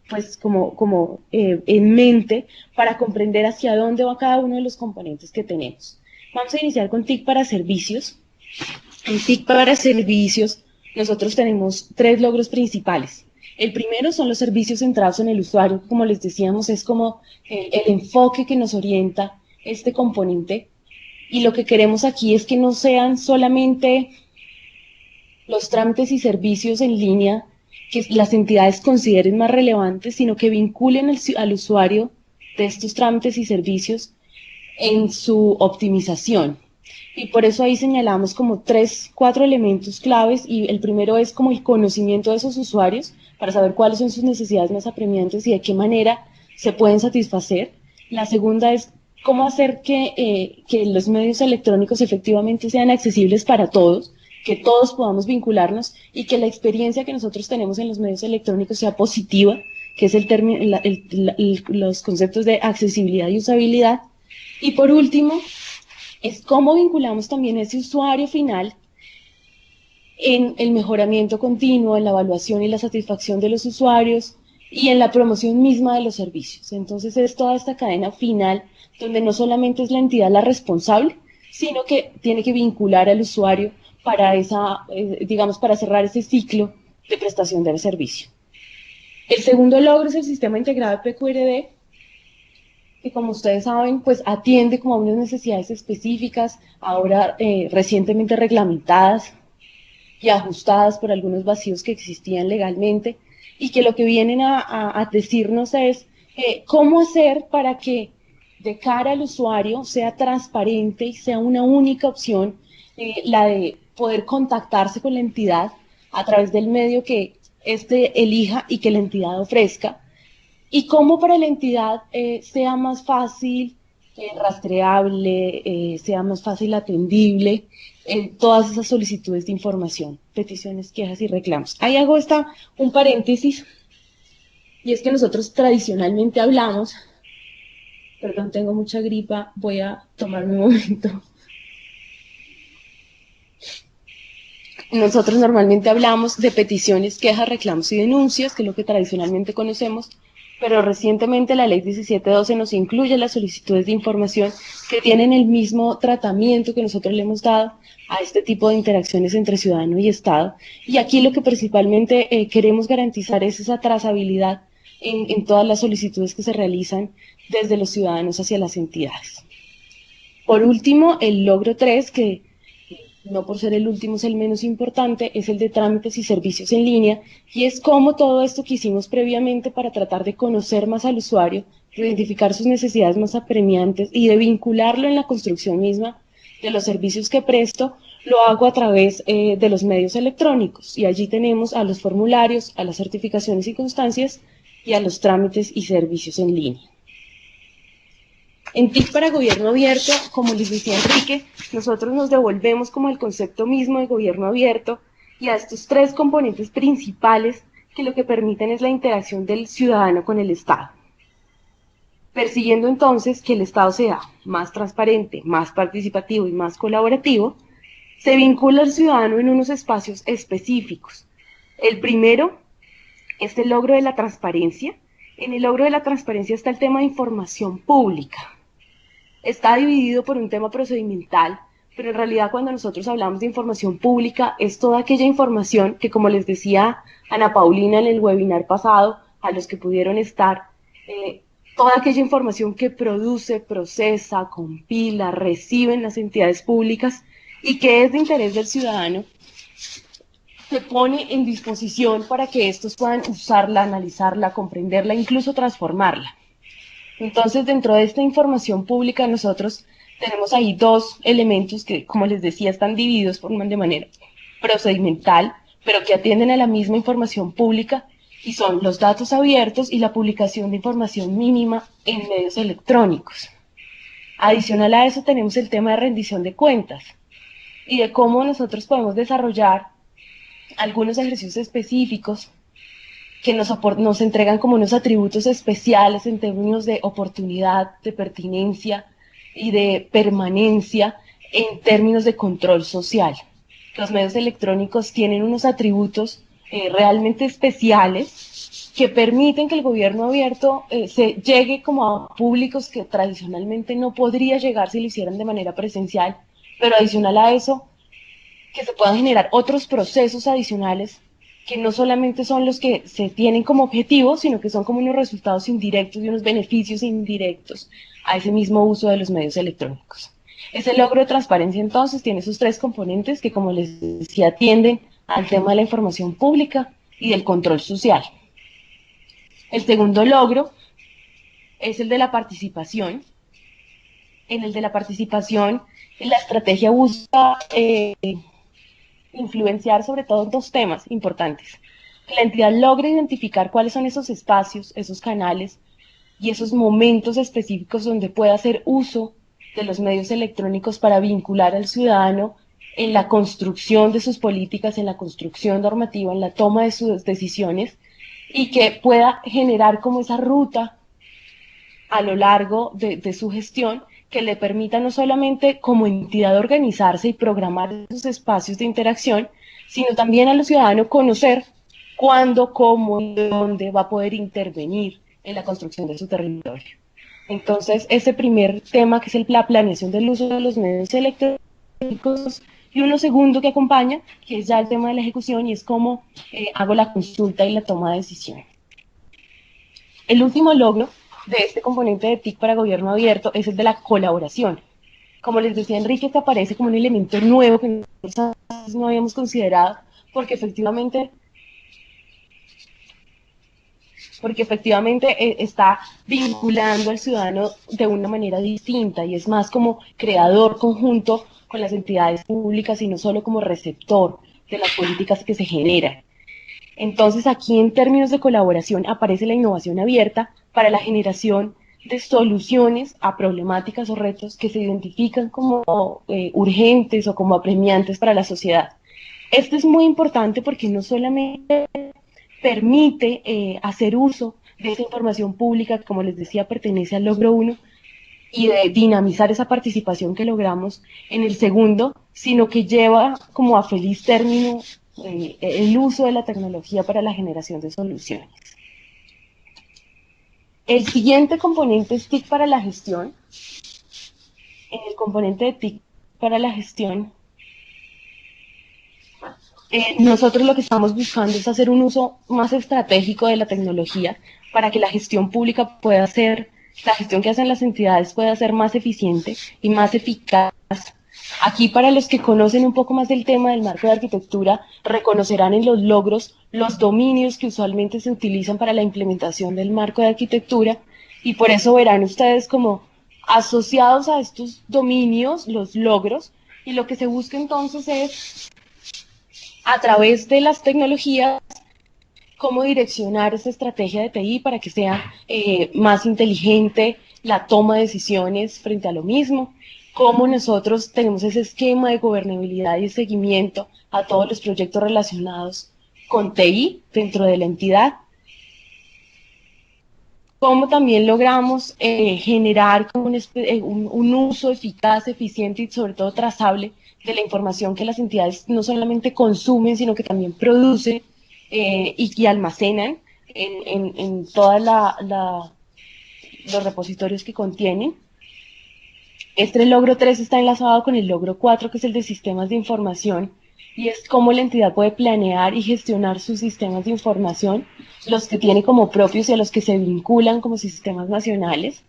pues como en mente para comprender hacia dónde va cada uno de los componentes que tenemos. Vamos a iniciar con TIC para servicios. En TIC para servicios nosotros tenemos 3 logros principales. El primero son los servicios centrados en el usuario, como les decíamos, es como el enfoque que nos orienta este componente. Y lo que queremos aquí es que no sean solamente los trámites y servicios en línea que las entidades consideren más relevantes, sino que vinculen al usuario de estos trámites y servicios en su optimización. Y por eso ahí señalamos como 4 elementos claves, y el primero es como el conocimiento de esos usuarios para saber cuáles son sus necesidades más apremiantes y de qué manera se pueden satisfacer. La segunda es cómo hacer que los medios electrónicos efectivamente sean accesibles para todos, que todos podamos vincularnos y que la experiencia que nosotros tenemos en los medios electrónicos sea positiva, que es los conceptos de accesibilidad y usabilidad. Y por último, es cómo vinculamos también a ese usuario final en el mejoramiento continuo, en la evaluación y la satisfacción de los usuarios y en la promoción misma de los servicios. Entonces es toda esta cadena final donde no solamente es la entidad la responsable, sino que tiene que vincular al usuario para para cerrar ese ciclo de prestación del servicio. El segundo logro es el sistema integrado de PQRD, que como ustedes saben, pues atiende como a unas necesidades específicas, ahora recientemente reglamentadas y ajustadas por algunos vacíos que existían legalmente, y que lo que vienen a decirnos es cómo hacer para que de cara al usuario sea transparente y sea una única opción la de poder contactarse con la entidad a través del medio que éste elija y que la entidad ofrezca, y cómo para la entidad sea más fácil, rastreable, sea más fácil atendible todas esas solicitudes de información, peticiones, quejas y reclamos. Ahí hago un paréntesis, y es que nosotros tradicionalmente hablamos, perdón, tengo mucha gripa, voy a tomarme un momento. Nosotros normalmente hablamos de peticiones, quejas, reclamos y denuncias, que es lo que tradicionalmente conocemos, pero recientemente la Ley 1712 nos incluye las solicitudes de información que tienen el mismo tratamiento que nosotros le hemos dado a este tipo de interacciones entre ciudadano y Estado. Y aquí lo que principalmente queremos garantizar es esa trazabilidad en todas las solicitudes que se realizan desde los ciudadanos hacia las entidades. Por último, el logro 3, que no por ser el último es el menos importante, es el de trámites y servicios en línea, y es como todo esto que hicimos previamente para tratar de conocer más al usuario, de identificar sus necesidades más apremiantes y de vincularlo en la construcción misma de los servicios que presto, lo hago a través de los medios electrónicos, y allí tenemos a los formularios, a las certificaciones y constancias y a los trámites y servicios en línea. En TIC para Gobierno Abierto, como les decía Enrique, nosotros nos devolvemos como el concepto mismo de gobierno abierto y a estos 3 componentes principales que lo que permiten es la interacción del ciudadano con el Estado. Persiguiendo entonces que el Estado sea más transparente, más participativo y más colaborativo, se vincula al ciudadano en unos espacios específicos. El primero es el logro de la transparencia. En el logro de la transparencia está el tema de información pública. Está dividido por un tema procedimental, pero en realidad cuando nosotros hablamos de información pública es toda aquella información que, como les decía Ana Paulina en el webinar pasado, a los que pudieron estar, toda aquella información que produce, procesa, compila, reciben las entidades públicas y que es de interés del ciudadano, se pone en disposición para que estos puedan usarla, analizarla, comprenderla, incluso transformarla. Entonces, dentro de esta información pública, nosotros tenemos ahí 2 elementos que, como les decía, están divididos de manera procedimental, pero que atienden a la misma información pública, y son los datos abiertos y la publicación de información mínima en medios electrónicos. Adicional a eso, tenemos el tema de rendición de cuentas y de cómo nosotros podemos desarrollar algunos ejercicios específicos que nos entregan como unos atributos especiales en términos de oportunidad, de pertinencia y de permanencia en términos de control social. Los medios electrónicos tienen unos atributos realmente especiales que permiten que el gobierno abierto se llegue como a públicos que tradicionalmente no podría llegar si lo hicieran de manera presencial, pero adicional a eso, que se puedan generar otros procesos adicionales que no solamente son los que se tienen como objetivo, sino que son como unos resultados indirectos y unos beneficios indirectos a ese mismo uso de los medios electrónicos. Ese logro de transparencia entonces tiene esos 3 componentes que, como les decía, atienden al tema de la información pública y del control social. El segundo logro es el de la participación. En el de la participación, la estrategia busca influenciar sobre todo en dos temas importantes. Que la entidad logre identificar cuáles son esos espacios, esos canales y esos momentos específicos donde pueda hacer uso de los medios electrónicos para vincular al ciudadano en la construcción de sus políticas, en la construcción normativa, en la toma de sus decisiones, y que pueda generar como esa ruta a lo largo de su gestión que le permita no solamente como entidad organizarse y programar esos espacios de interacción, sino también a los ciudadanos conocer cuándo, cómo y dónde va a poder intervenir en la construcción de su territorio. Entonces, ese primer tema, que es la planeación del uso de los medios electrónicos, y uno segundo que acompaña, que es ya el tema de la ejecución, y es cómo hago la consulta y la toma de decisiones. El último logro de este componente de TIC para gobierno abierto es el de la colaboración. Como les decía Enrique, este aparece como un elemento nuevo que nosotros no habíamos considerado, porque efectivamente está vinculando al ciudadano de una manera distinta y es más como creador conjunto con las entidades públicas y no solo como receptor de las políticas que se generan. Entonces, aquí en términos de colaboración aparece la innovación abierta para la generación de soluciones a problemáticas o retos que se identifican como urgentes o como apremiantes para la sociedad. Esto es muy importante porque no solamente permite hacer uso de esa información pública que, como les decía, pertenece al logro 1, y de dinamizar esa participación que logramos en el segundo, sino que lleva como a feliz término el uso de la tecnología para la generación de soluciones. El siguiente componente es TIC para la gestión. En el componente de TIC para la gestión, nosotros lo que estamos buscando es hacer un uso más estratégico de la tecnología para que la gestión pública pueda ser, la gestión que hacen las entidades pueda ser más eficiente y más eficaz. Aquí, para los que conocen un poco más del tema del marco de arquitectura, reconocerán en los logros los dominios que usualmente se utilizan para la implementación del marco de arquitectura, y por eso verán ustedes como asociados a estos dominios los logros, y lo que se busca entonces es, a través de las tecnologías, cómo direccionar esa estrategia de TI para que sea más inteligente la toma de decisiones frente a lo mismo, cómo nosotros tenemos ese esquema de gobernabilidad y seguimiento a todos los proyectos relacionados con TI dentro de la entidad, cómo también logramos generar como un uso eficaz, eficiente y sobre todo trazable de la información que las entidades no solamente consumen, sino que también producen y almacenan en todos los repositorios que contienen. Este logro 3 está enlazado con el logro 4, que es el de sistemas de información, y es cómo la entidad puede planear y gestionar sus sistemas de información, los que tiene como propios y a los que se vinculan como sistemas nacionales.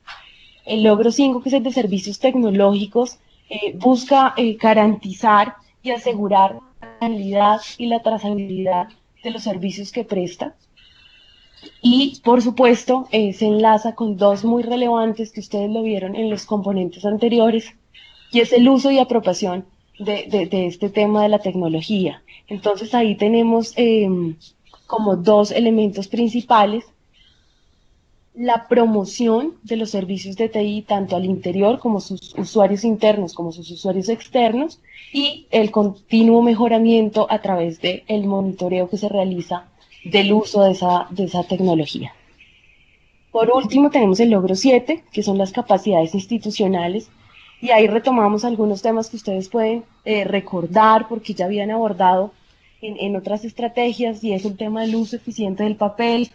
El logro 5, que es el de servicios tecnológicos, busca garantizar y asegurar la calidad y la trazabilidad de los servicios que presta. Y, por supuesto, se enlaza con dos muy relevantes que ustedes lo vieron en los componentes anteriores, y es el uso y apropiación de este tema de la tecnología. Entonces, ahí tenemos como dos elementos principales: la promoción de los servicios de TI, tanto al interior como sus usuarios internos como sus usuarios externos, y el continuo mejoramiento a través del monitoreo que se realiza del uso de esa tecnología. Por último, tenemos el logro 7, que son las capacidades institucionales, y ahí retomamos algunos temas que ustedes pueden recordar porque ya habían abordado en otras estrategias, y es el tema del uso eficiente del papel,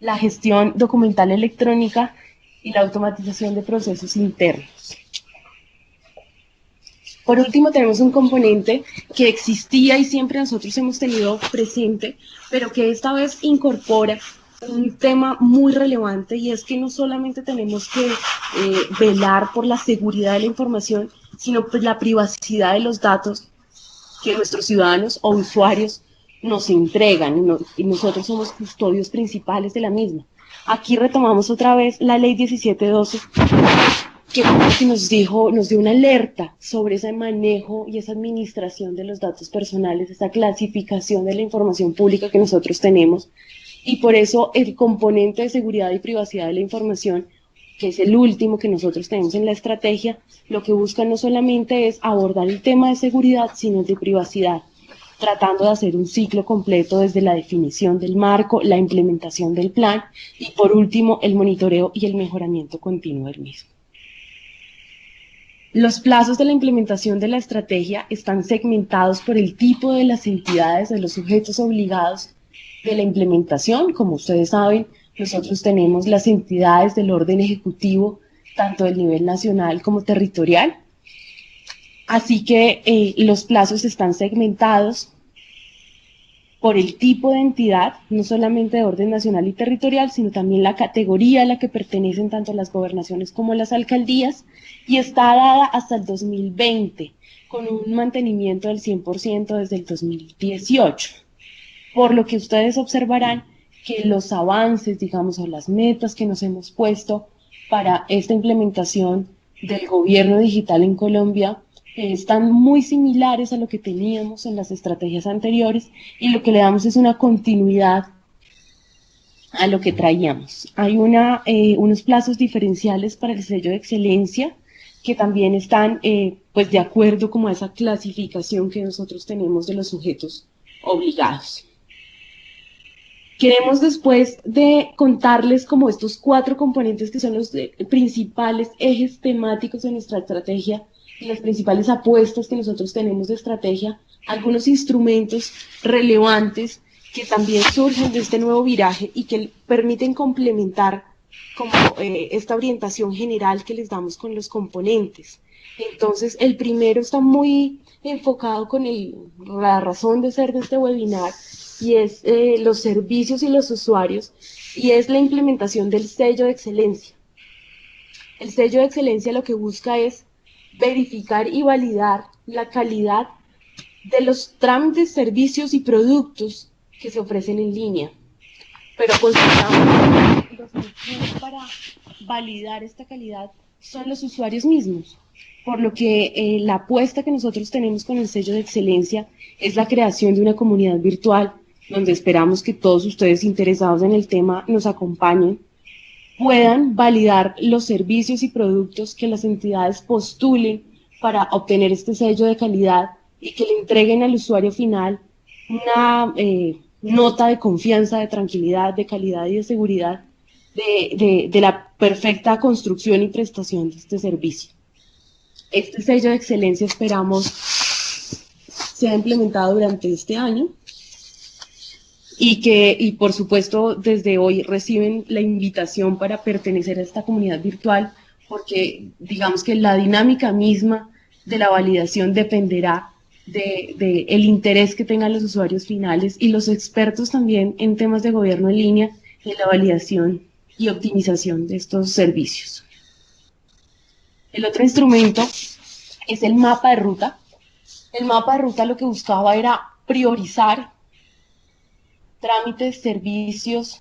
la gestión documental electrónica y la automatización de procesos internos. Por último, tenemos un componente que existía y siempre nosotros hemos tenido presente, pero que esta vez incorpora un tema muy relevante, y es que no solamente tenemos que velar por la seguridad de la información, sino por la privacidad de los datos que nuestros ciudadanos o usuarios nos entregan, y nosotros somos custodios principales de la misma. Aquí retomamos otra vez la ley 1712, que nos dio una alerta sobre ese manejo y esa administración de los datos personales, esa clasificación de la información pública que nosotros tenemos. Y por eso el componente de seguridad y privacidad de la información, que es el último que nosotros tenemos en la estrategia, lo que busca no solamente es abordar el tema de seguridad, sino el de privacidad, tratando de hacer un ciclo completo desde la definición del marco, la implementación del plan y, por último, el monitoreo y el mejoramiento continuo del mismo. Los plazos de la implementación de la estrategia están segmentados por el tipo de las entidades, de los sujetos obligados de la implementación. Como ustedes saben, nosotros tenemos las entidades del orden ejecutivo, tanto del nivel nacional como territorial. Así que los plazos están segmentados por el tipo de entidad, no solamente de orden nacional y territorial, sino también la categoría a la que pertenecen tanto las gobernaciones como las alcaldías, y está dada hasta el 2020, con un mantenimiento del 100% desde el 2018. Por lo que ustedes observarán que los avances, digamos, o las metas que nos hemos puesto para esta implementación del gobierno digital en Colombia están muy similares a lo que teníamos en las estrategias anteriores, y lo que le damos es una continuidad a lo que traíamos. Hay unos plazos diferenciales para el sello de excelencia que también están pues de acuerdo como a esa clasificación que nosotros tenemos de los sujetos obligados. Queremos, después de contarles como estos 4 componentes que son los principales ejes temáticos de nuestra estrategia y las principales apuestas que nosotros tenemos de estrategia, algunos instrumentos relevantes que también surgen de este nuevo viraje y que permiten complementar como esta orientación general que les damos con los componentes. Entonces, el primero está muy enfocado con la razón de ser de este webinar, y es los servicios y los usuarios, y es la implementación del sello de excelencia. El sello de excelencia lo que busca es verificar y validar la calidad de los trámites, servicios y productos que se ofrecen en línea. Pero consideramos que los motivos para validar esta calidad son los usuarios mismos, por lo que la apuesta que nosotros tenemos con el sello de excelencia es la creación de una comunidad virtual donde esperamos que todos ustedes interesados en el tema nos acompañen, puedan validar los servicios y productos que las entidades postulen para obtener este sello de calidad y que le entreguen al usuario final una nota de confianza, de tranquilidad, de calidad y de seguridad de la perfecta construcción y prestación de este servicio. Este sello de excelencia esperamos sea implementado durante este año y por supuesto desde hoy reciben la invitación para pertenecer a esta comunidad virtual, porque digamos que la dinámica misma de la validación dependerá de el interés que tengan los usuarios finales y los expertos también en temas de gobierno en línea en la validación y optimización de estos servicios. El otro instrumento es el mapa de ruta. El mapa de ruta lo que buscaba era priorizar trámites, servicios,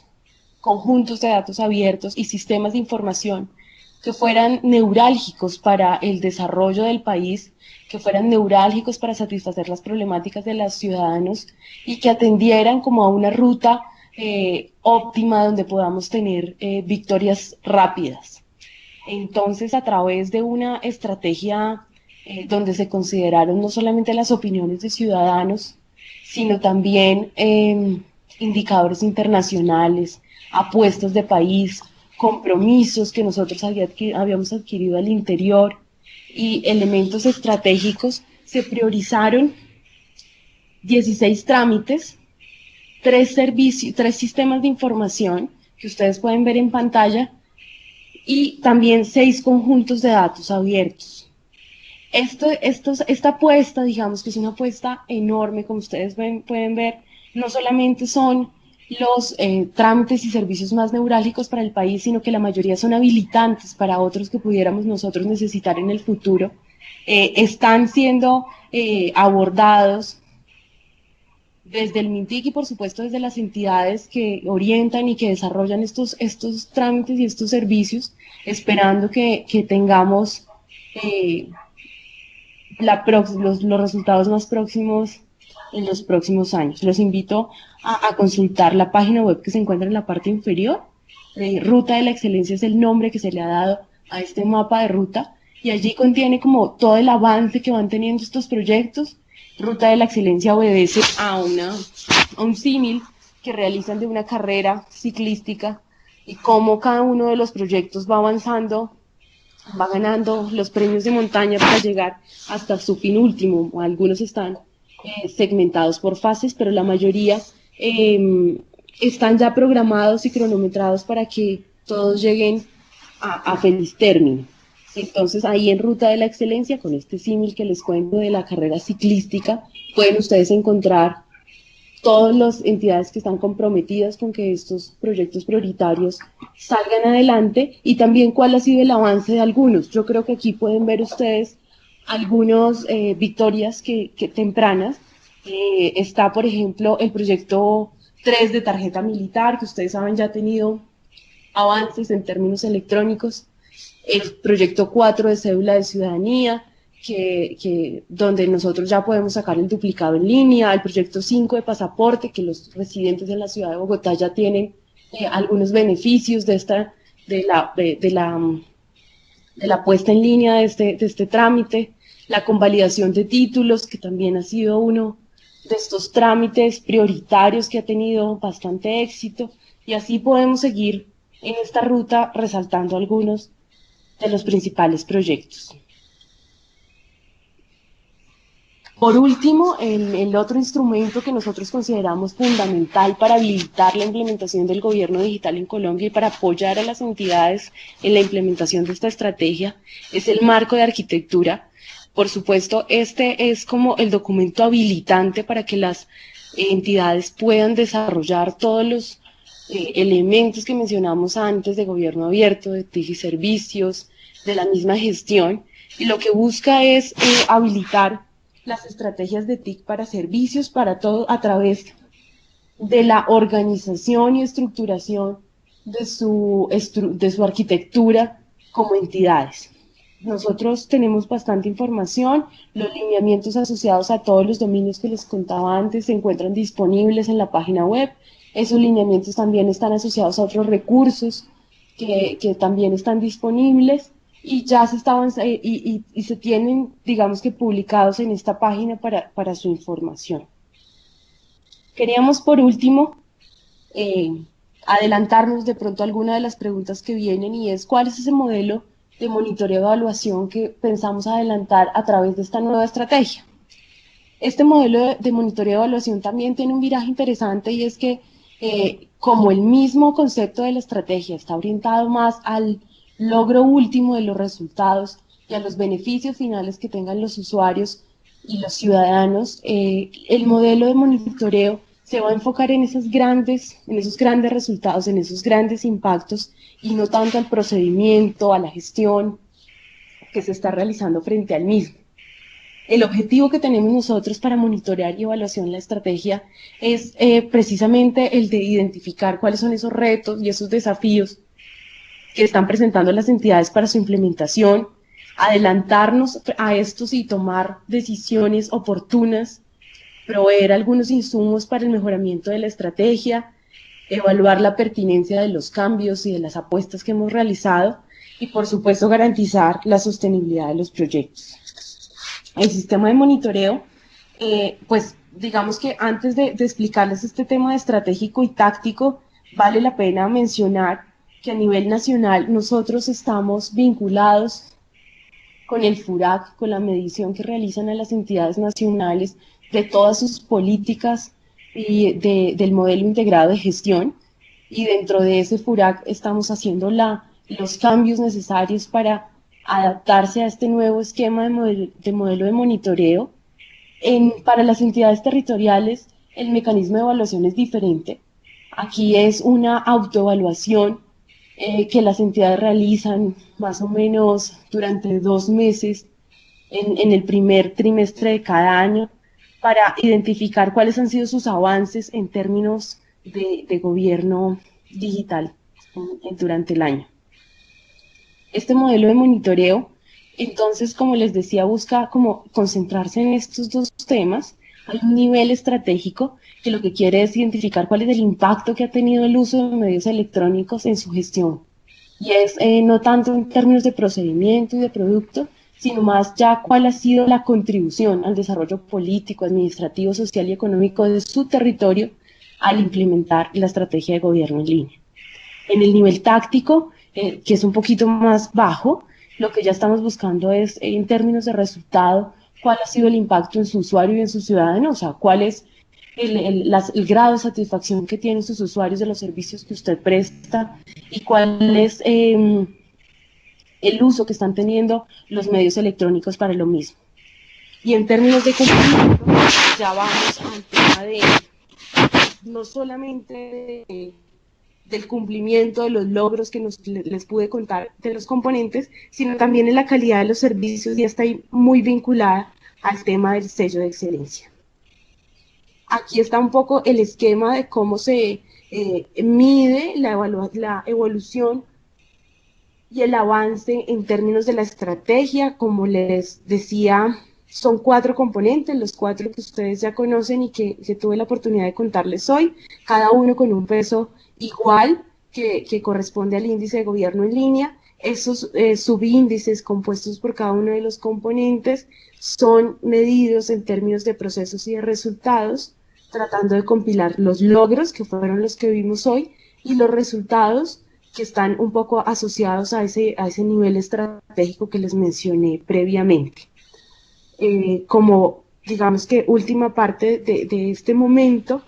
conjuntos de datos abiertos y sistemas de información que fueran neurálgicos para el desarrollo del país, que fueran neurálgicos para satisfacer las problemáticas de los ciudadanos y que atendieran como a una ruta óptima donde podamos tener victorias rápidas. Entonces, a través de una estrategia donde se consideraron no solamente las opiniones de ciudadanos, sino también indicadores internacionales, apuestas de país, compromisos que nosotros habíamos adquirido al interior y elementos estratégicos, se priorizaron 16 trámites, 3 sistemas de información que ustedes pueden ver en pantalla y también 6 conjuntos de datos abiertos. Esta apuesta, digamos que es una apuesta enorme, como ustedes pueden ver, no solamente son los trámites y servicios más neurálgicos para el país, sino que la mayoría son habilitantes para otros que pudiéramos nosotros necesitar en el futuro. Están siendo abordados desde el MINTIC y por supuesto desde las entidades que orientan y que desarrollan estos trámites y estos servicios, esperando que tengamos los resultados más próximos en los próximos años. Los invito a consultar la página web que se encuentra en la parte inferior. Ruta de la Excelencia es el nombre que se le ha dado a este mapa de ruta, y allí contiene como todo el avance que van teniendo estos proyectos. Ruta de la Excelencia obedece a un símil que realizan de una carrera ciclística y cómo cada uno de los proyectos va avanzando, va ganando los premios de montaña para llegar hasta su fin último. Algunos están segmentados por fases, pero la mayoría están ya programados y cronometrados para que todos lleguen a feliz término. Entonces ahí en Ruta de la Excelencia, con este símil que les cuento de la carrera ciclística, pueden ustedes encontrar todas las entidades que están comprometidas con que estos proyectos prioritarios salgan adelante, y también cuál ha sido el avance de algunos. Yo creo que aquí pueden ver ustedes algunas victorias que tempranas. Está, por ejemplo, el proyecto 3 de tarjeta militar, que ustedes saben ya ha tenido avances en términos electrónicos. El proyecto 4 de cédula de ciudadanía, donde nosotros ya podemos sacar el duplicado en línea. El proyecto 5 de pasaporte, que los residentes en la ciudad de Bogotá ya tienen algunos beneficios de la puesta en línea de este trámite. La convalidación de títulos, que también ha sido uno de estos trámites prioritarios que ha tenido bastante éxito, y así podemos seguir en esta ruta resaltando algunos de los principales proyectos. Por último, el otro instrumento que nosotros consideramos fundamental para habilitar la implementación del gobierno digital en Colombia y para apoyar a las entidades en la implementación de esta estrategia es el marco de arquitectura. Por supuesto, este es como el documento habilitante para que las entidades puedan desarrollar todos los elementos que mencionamos antes de gobierno abierto, de TIC y servicios, de la misma gestión, y lo que busca es habilitar las estrategias de TIC para servicios, para todo, a través de la organización y estructuración de su arquitectura como entidades. Nosotros tenemos bastante información. Los lineamientos asociados a todos los dominios que les contaba antes se encuentran disponibles en la página web. Esos lineamientos también están asociados a otros recursos que también están disponibles, y ya se estaban y se tienen, digamos que, publicados en esta página para su información. Queríamos, por último, adelantarnos de pronto a alguna de las preguntas que vienen, y es: ¿cuál es ese modelo de monitoreo y evaluación que pensamos adelantar a través de esta nueva estrategia? Este modelo de monitoreo y evaluación también tiene un viraje interesante, y es que como el mismo concepto de la estrategia está orientado más al logro último de los resultados y a los beneficios finales que tengan los usuarios y los ciudadanos, el modelo de monitoreo se va a enfocar en esos grandes resultados, en esos grandes impactos, y no tanto al procedimiento, a la gestión que se está realizando frente al mismo. El objetivo que tenemos nosotros para monitorear y evaluación la estrategia es precisamente el de identificar cuáles son esos retos y esos desafíos que están presentando las entidades para su implementación, adelantarnos a estos y tomar decisiones oportunas, proveer algunos insumos para el mejoramiento de la estrategia, evaluar la pertinencia de los cambios y de las apuestas que hemos realizado, y por supuesto garantizar la sostenibilidad de los proyectos. El sistema de monitoreo, pues digamos que antes de explicarles este tema de estratégico y táctico, vale la pena mencionar que a nivel nacional nosotros estamos vinculados con el FURAC, con la medición que realizan a las entidades nacionales de todas sus políticas y del modelo integrado de gestión, y dentro de ese FURAC estamos haciendo los cambios necesarios para adaptarse a este nuevo esquema de modelo de monitoreo. Para las entidades territoriales el mecanismo de evaluación es diferente. Aquí es una autoevaluación que las entidades realizan más o menos durante 2 meses en el primer trimestre de cada año, para identificar cuáles han sido sus avances en términos de gobierno digital durante el año. Este modelo de monitoreo, entonces, como les decía, busca como concentrarse en estos dos temas. Hay un nivel estratégico que lo que quiere es identificar cuál es el impacto que ha tenido el uso de medios electrónicos en su gestión. Y es no tanto en términos de procedimiento y de producto, sino más ya cuál ha sido la contribución al desarrollo político, administrativo, social y económico de su territorio al implementar la estrategia de gobierno en línea. En el nivel táctico, que es un poquito más bajo, lo que ya estamos buscando es, en términos de resultado, cuál ha sido el impacto en su usuario y en su ciudadano, o sea, cuál es el grado de satisfacción que tienen sus usuarios de los servicios que usted presta y cuál es el uso que están teniendo los medios electrónicos para lo mismo. Y en términos de cumplimiento, ya vamos al tema de no solamente del cumplimiento de los logros que les pude contar de los componentes, sino también en la calidad de los servicios, y está ahí muy vinculada al tema del sello de excelencia. Aquí está un poco el esquema de cómo se mide la evolución y el avance en términos de la estrategia. Como les decía, son 4 componentes, los 4 que ustedes ya conocen y que tuve la oportunidad de contarles hoy, cada uno con un peso igual que corresponde al índice de gobierno en línea. Esos subíndices compuestos por cada uno de los componentes son medidos en términos de procesos y de resultados, tratando de compilar los logros, que fueron los que vimos hoy, y los resultados que están un poco asociados a ese nivel estratégico que les mencioné previamente. Como, digamos que última parte de este momento,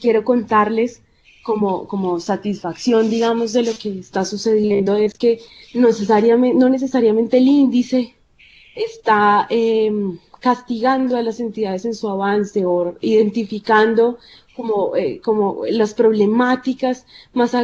quiero contarles como satisfacción, digamos, de lo que está sucediendo, es que no necesariamente el índice está castigando a las entidades en su avance o identificando como las problemáticas más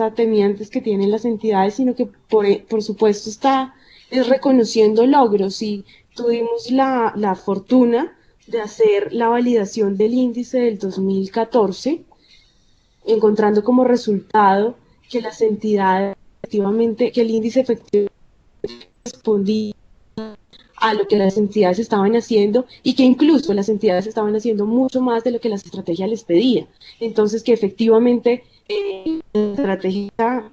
atenientes que tienen las entidades, sino que por supuesto está reconociendo logros. Y tuvimos la fortuna de hacer la validación del índice del 2014, encontrando como resultado que las entidades efectivamente, que el índice efectivamente respondía a lo que las entidades estaban haciendo, y que incluso las entidades estaban haciendo mucho más de lo que la estrategia les pedía. Entonces, que efectivamente la estrategia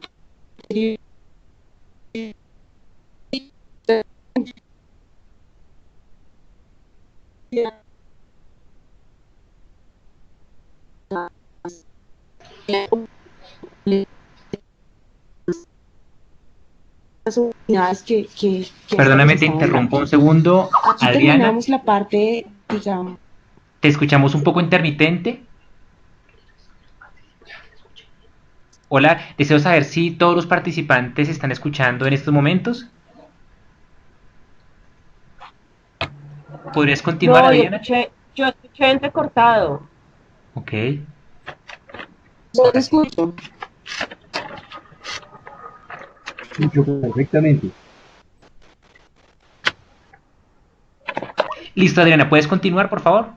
las unidades que Perdóname, te interrumpo un segundo. aquí Adriana, terminamos la parte, digamos. te escuchamos un poco intermitente. Hola, deseo saber si todos los participantes están escuchando en estos momentos. ¿Podrías continuar, No, Adriana? yo escuché entrecortado. Ok. Yo te escucho. Escucho perfectamente. Listo, Adriana, ¿puedes continuar, por favor?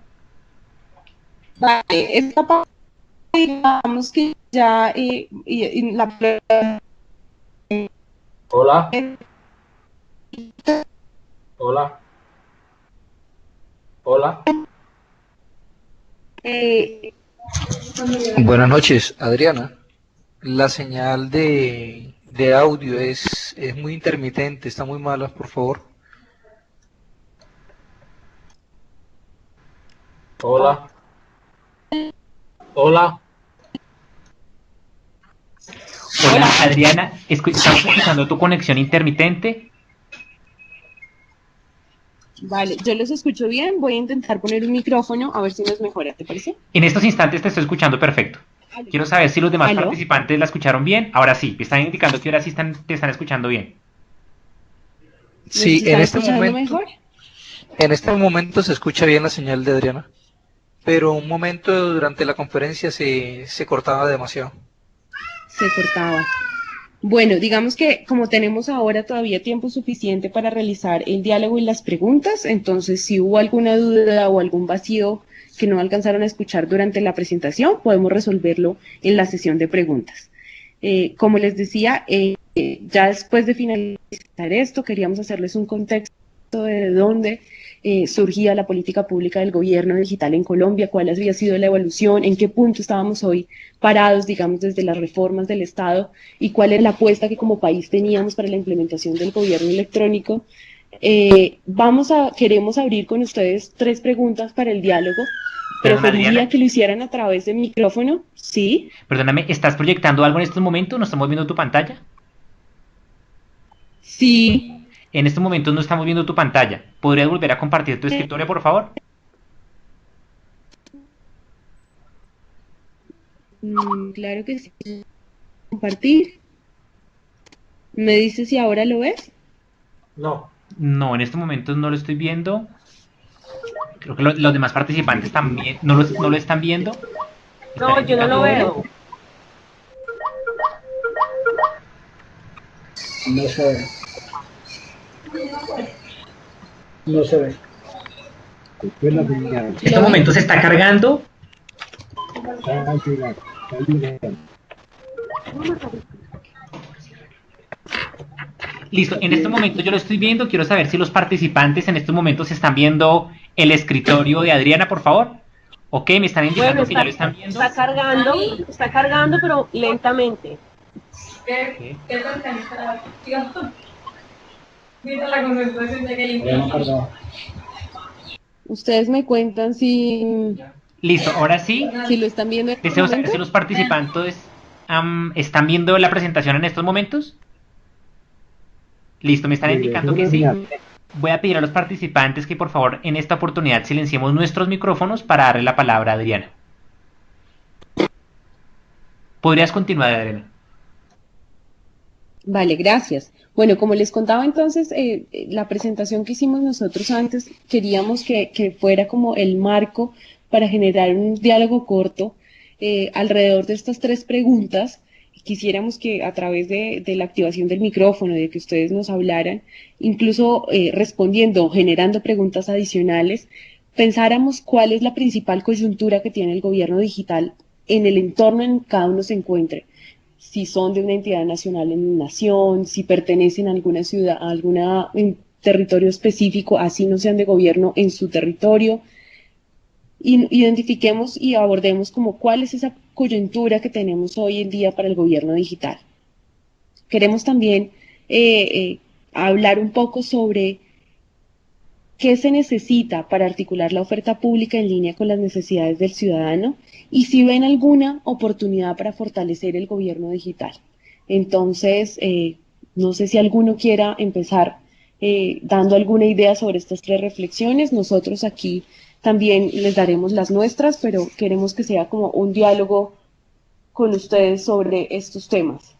Vale, esta parte, digamos que ya la Hola. Hola. Hola. Buenas noches, Adriana. La señal de audio es muy intermitente, está muy mala, por favor. Hola. Hola. Hola, Adriana, estamos escuchando tu conexión intermitente. Vale, yo los escucho bien. Voy a intentar poner un micrófono a ver si nos mejora, ¿te parece? En estos instantes te estoy escuchando perfecto. Quiero saber si los demás ¿Aló? participantes la escucharon bien. Ahora sí, me están indicando que ahora sí te están escuchando bien. Sí, ¿Están escuchando mejor? en este momento se escucha bien la señal de Adriana, pero un momento durante la conferencia se cortaba demasiado. Se cortaba. Bueno, digamos que como tenemos ahora todavía tiempo suficiente para realizar el diálogo y las preguntas, entonces si hubo alguna duda o algún vacío que no alcanzaron a escuchar durante la presentación, podemos resolverlo en la sesión de preguntas. Como les decía, ya después de finalizar esto, queríamos hacerles un contexto de dónde surgía la política pública del gobierno digital en Colombia, cuál había sido la evolución, en qué punto estábamos hoy parados, digamos, desde las reformas del Estado y cuál era la apuesta que como país teníamos para la implementación del gobierno electrónico. Queremos abrir con ustedes 3 preguntas para el diálogo. Perdona, Preferiría Adriana. que lo hicieran a través del micrófono, ¿sí? Perdóname, ¿estás proyectando algo en estos momentos? ¿No estamos viendo tu pantalla? Sí. En estos momentos no estamos viendo tu pantalla. ¿Podrías volver a compartir tu escritorio, por favor? Claro que sí. Compartir. ¿Me dices si ahora lo ves? No. No, en estos momentos no lo estoy viendo. Creo que los demás participantes también no lo están viendo. No, yo no lo veo. No se ve. No se ve. En estos momentos se está cargando. Listo, en este momento yo lo estoy viendo. Quiero saber si los participantes en estos momentos están viendo el escritorio de Adriana, por favor. Ok, me están indicando que ya lo están viendo. Está cargando, pero lentamente. Okay. Ustedes me cuentan si Listo, ahora sí. lo están viendo en este Deseo saber momento. si los participantes están viendo la presentación en estos momentos. Listo, me están indicando que sí. Voy a pedir a los participantes que por favor en esta oportunidad silenciemos nuestros micrófonos para darle la palabra a Adriana. ¿Podrías continuar, Adriana? Vale, gracias. Bueno, como les contaba entonces, la presentación que hicimos nosotros antes, queríamos que fuera como el marco para generar un diálogo corto alrededor de estas 3 preguntas. Quisiéramos que a través de la activación del micrófono, de que ustedes nos hablaran, incluso respondiendo, generando preguntas adicionales, pensáramos cuál es la principal coyuntura que tiene el gobierno digital en el entorno en que cada uno se encuentre. Si son de una entidad nacional en una nación, si pertenecen a alguna ciudad, a algún territorio específico, así no sean de gobierno en su territorio. Identifiquemos y abordemos como cuál es esa coyuntura que tenemos hoy en día para el gobierno digital. Queremos también hablar un poco sobre qué se necesita para articular la oferta pública en línea con las necesidades del ciudadano y si ven alguna oportunidad para fortalecer el gobierno digital. Entonces, no sé si alguno quiera empezar dando alguna idea sobre estas 3 reflexiones. Nosotros aquí también les daremos las nuestras, pero queremos que sea como un diálogo con ustedes sobre estos temas.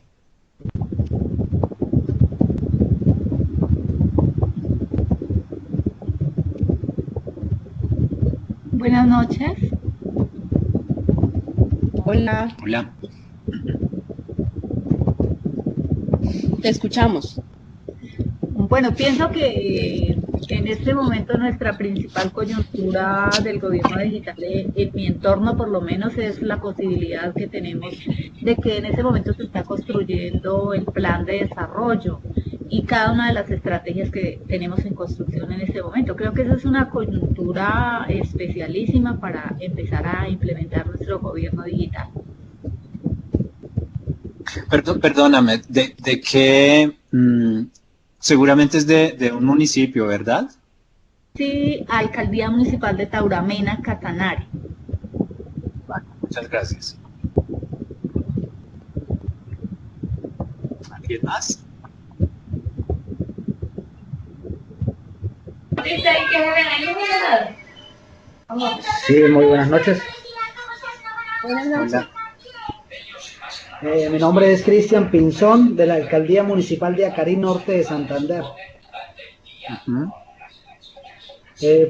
Buenas noches. Hola. Hola. Te escuchamos. Bueno, pienso que en este momento nuestra principal coyuntura del gobierno digital en mi entorno por lo menos es la posibilidad que tenemos de que en ese momento se está construyendo el plan de desarrollo y cada una de las estrategias que tenemos en construcción en este momento. Creo que esa es una coyuntura especialísima para empezar a implementar nuestro gobierno digital. Perdóname, ¿de qué? Seguramente es de un municipio, ¿verdad? Sí, Alcaldía Municipal de Tauramena, Casanare. Muchas gracias. ¿Alguien más? Sí, muy buenas noches. Buenas noches. Mi nombre es Cristian Pinzón, de la Alcaldía Municipal de Acarí Norte de Santander.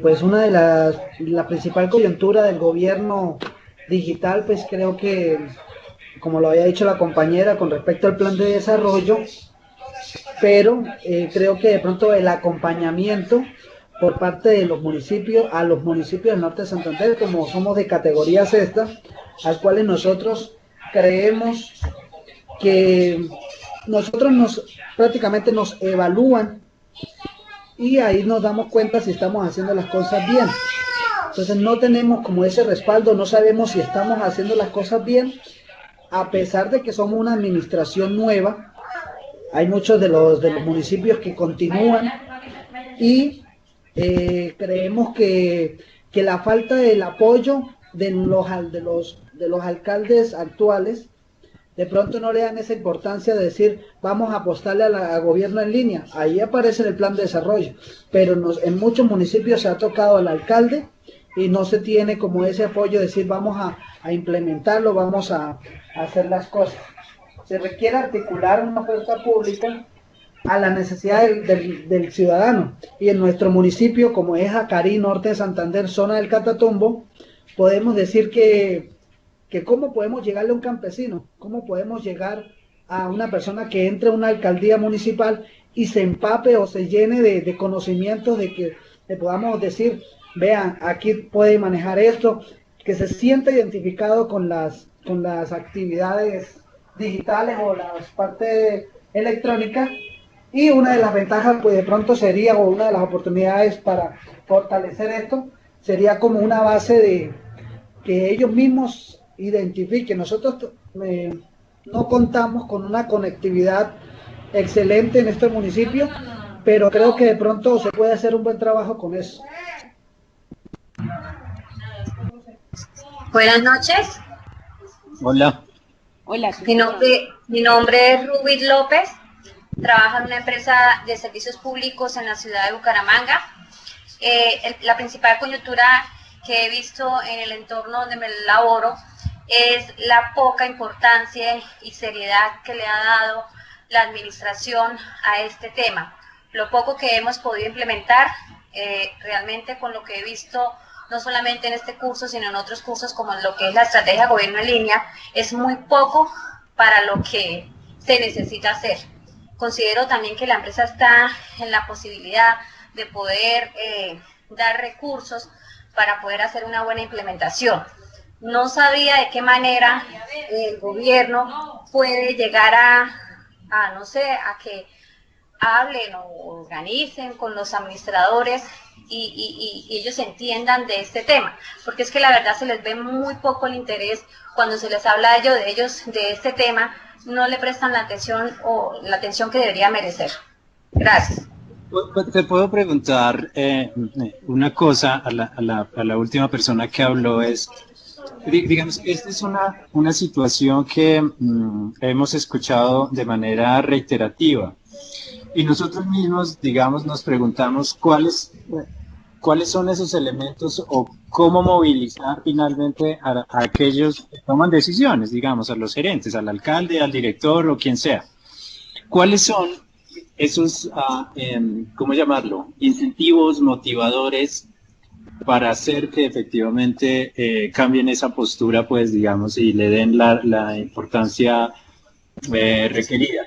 Pues una de la principal coyuntura del gobierno digital, pues creo que como lo había dicho la compañera, con respecto al plan de desarrollo, pero creo que de pronto el acompañamiento por parte de los municipios, a los municipios del norte de Santander, como somos de categoría sexta, al cuales nosotros creemos que prácticamente nos evalúan y ahí nos damos cuenta si estamos haciendo las cosas bien. Entonces no tenemos como ese respaldo, no sabemos si estamos haciendo las cosas bien, a pesar de que somos una administración nueva. Hay muchos de los municipios que continúan y creemos que la falta del apoyo de los alcaldes actuales de pronto no le dan esa importancia de decir vamos a apostarle a gobierno en línea. Ahí aparece en el plan de desarrollo, pero en muchos municipios se ha tocado al alcalde y no se tiene como ese apoyo de decir vamos a implementarlo, vamos a hacer las cosas. Se requiere articular una oferta pública a la necesidad del ciudadano. Y en nuestro municipio, como es Acarí, norte de Santander, zona del Catatumbo, podemos decir que cómo podemos llegarle a un campesino, cómo podemos llegar a una persona que entre a una alcaldía municipal y se empape o se llene de conocimientos de que le podamos decir, vean, aquí puede manejar esto, que se sienta identificado con las actividades digitales o las partes electrónicas. Y una de las ventajas, pues de pronto sería, o una de las oportunidades para fortalecer esto, sería como una base de que ellos mismos identifiquen. Nosotros no contamos con una conectividad excelente en este municipio, pero creo que de pronto se puede hacer un buen trabajo con eso. Buenas noches. Hola. Hola. Mi nombre es Rubí López. Trabajo en una empresa de servicios públicos en la ciudad de Bucaramanga. La principal coyuntura que he visto en el entorno donde me laboro es la poca importancia y seriedad que le ha dado la administración a este tema. Lo poco que hemos podido implementar, realmente con lo que he visto, no solamente en este curso, sino en otros cursos como lo que es la estrategia de gobierno en línea, es muy poco para lo que se necesita hacer. Considero también que la empresa está en la posibilidad de poder dar recursos para poder hacer una buena implementación. No sabía de qué manera el gobierno puede llegar no sé, a que hablen o organicen con los administradores y ellos entiendan de este tema, porque es que la verdad se les ve muy poco el interés cuando se les habla de ellos de este tema, no le prestan la atención que debería merecer. Gracias. Te puedo preguntar una cosa a la última persona que habló, digamos, esta es una situación que hemos escuchado de manera reiterativa y nosotros mismos, digamos, nos preguntamos cuáles son esos elementos o cómo movilizar finalmente a aquellos que toman decisiones, digamos, a los gerentes, al alcalde, al director o quien sea. ¿Cuáles son esos, cómo llamarlo, incentivos, motivadores para hacer que efectivamente cambien esa postura, pues, digamos, y le den la importancia requerida?